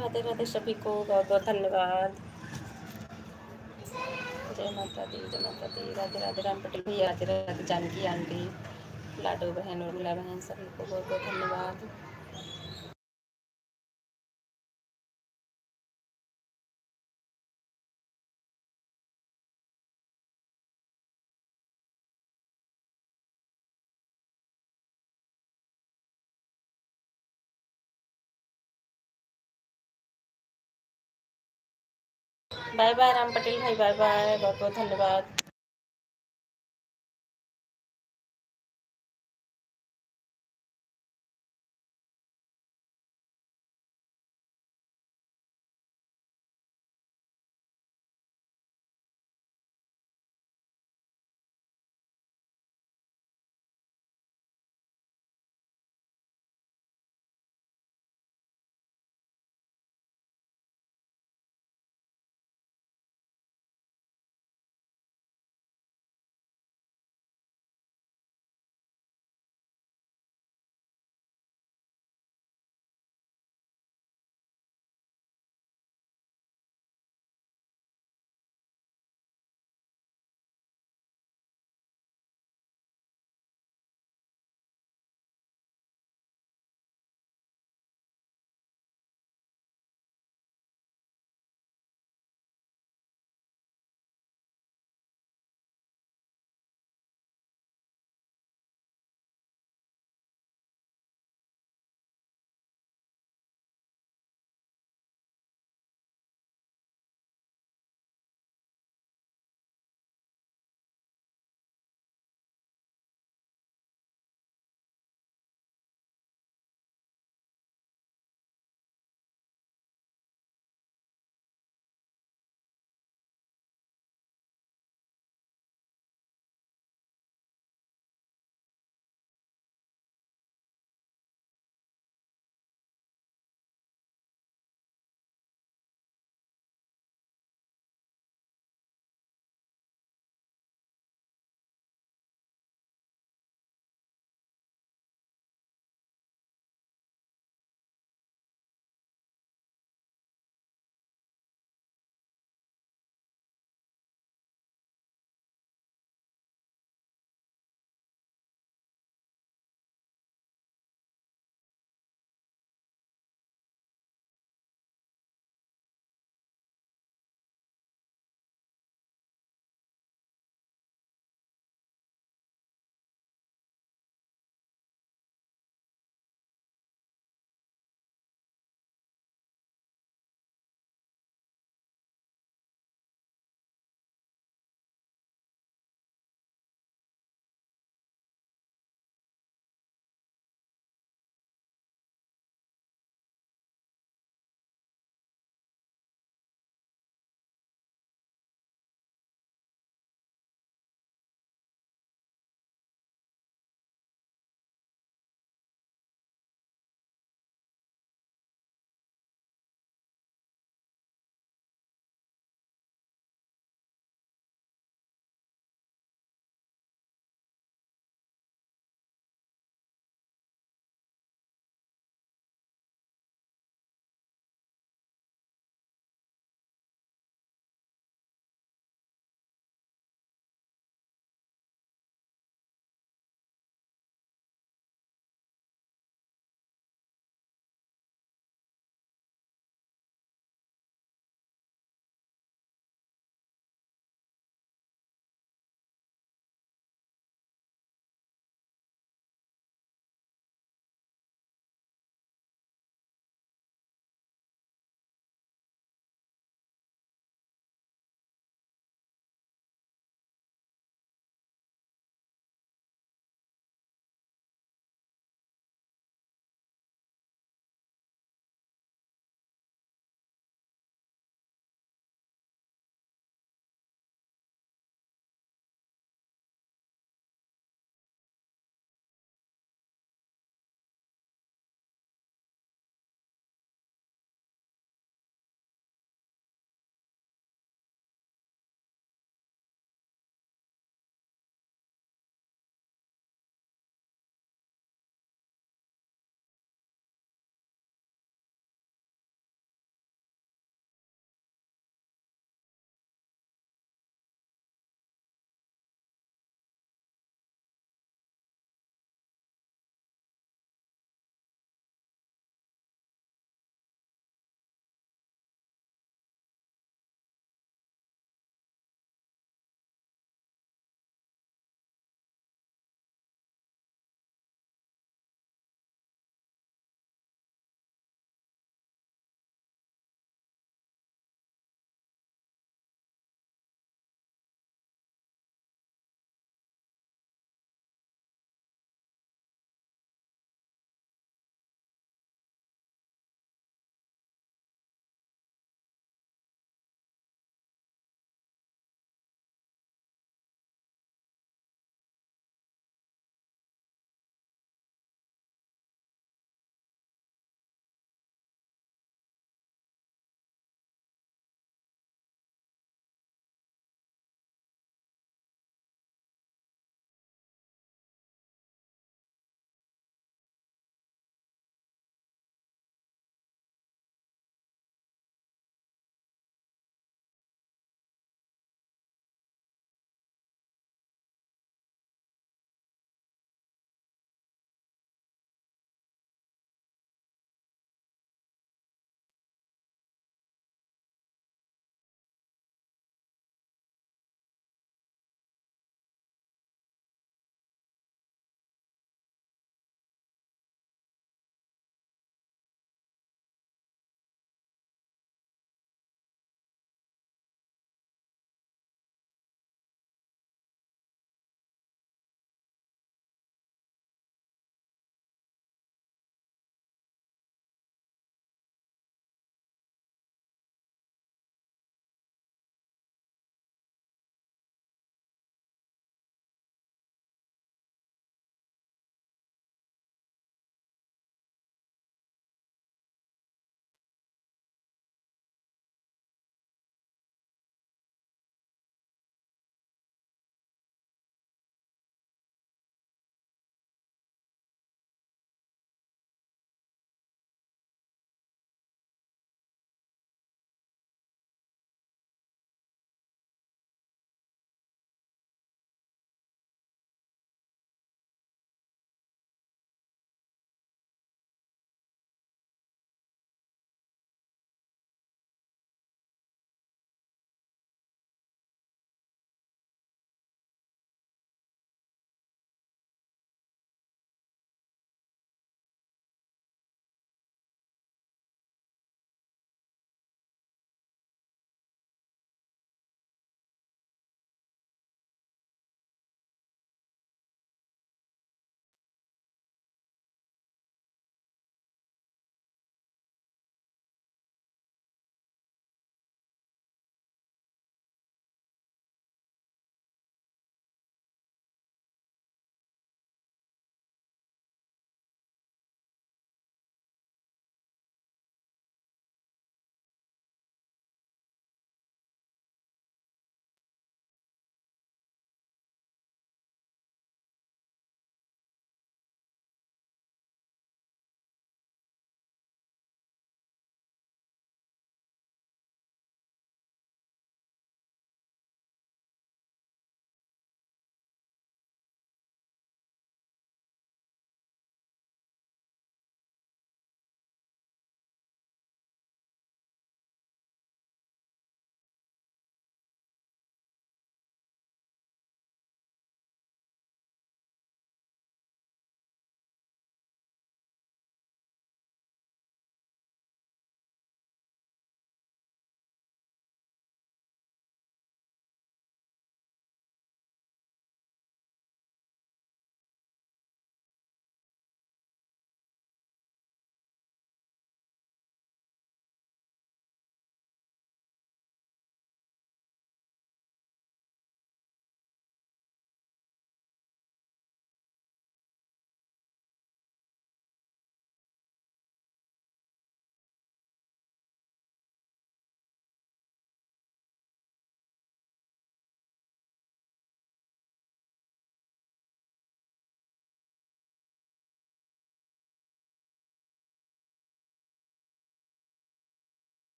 राधे राधे सभी को, बहुत बहुत धन्यवाद। जय माता दी, जय माता दी। राधे राधे राम पटेल भैया, राधे राधे जानकी आंटी, लाडो बहन, उर्मिला बहन, सभी को बहुत बहुत धन्यवाद। बाय बाय राम पटेल भाई, बाय बाय, बहुत बहुत धन्यवाद।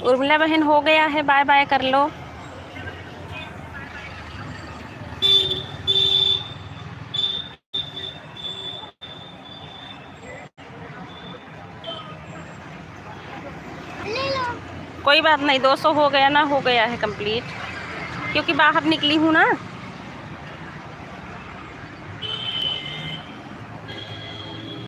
उर्मिला बहन हो गया है, बाय बाय कर लो। कोई बात नहीं, 200 हो गया ना, हो गया है कंप्लीट, क्योंकि बाहर निकली हूँ ना।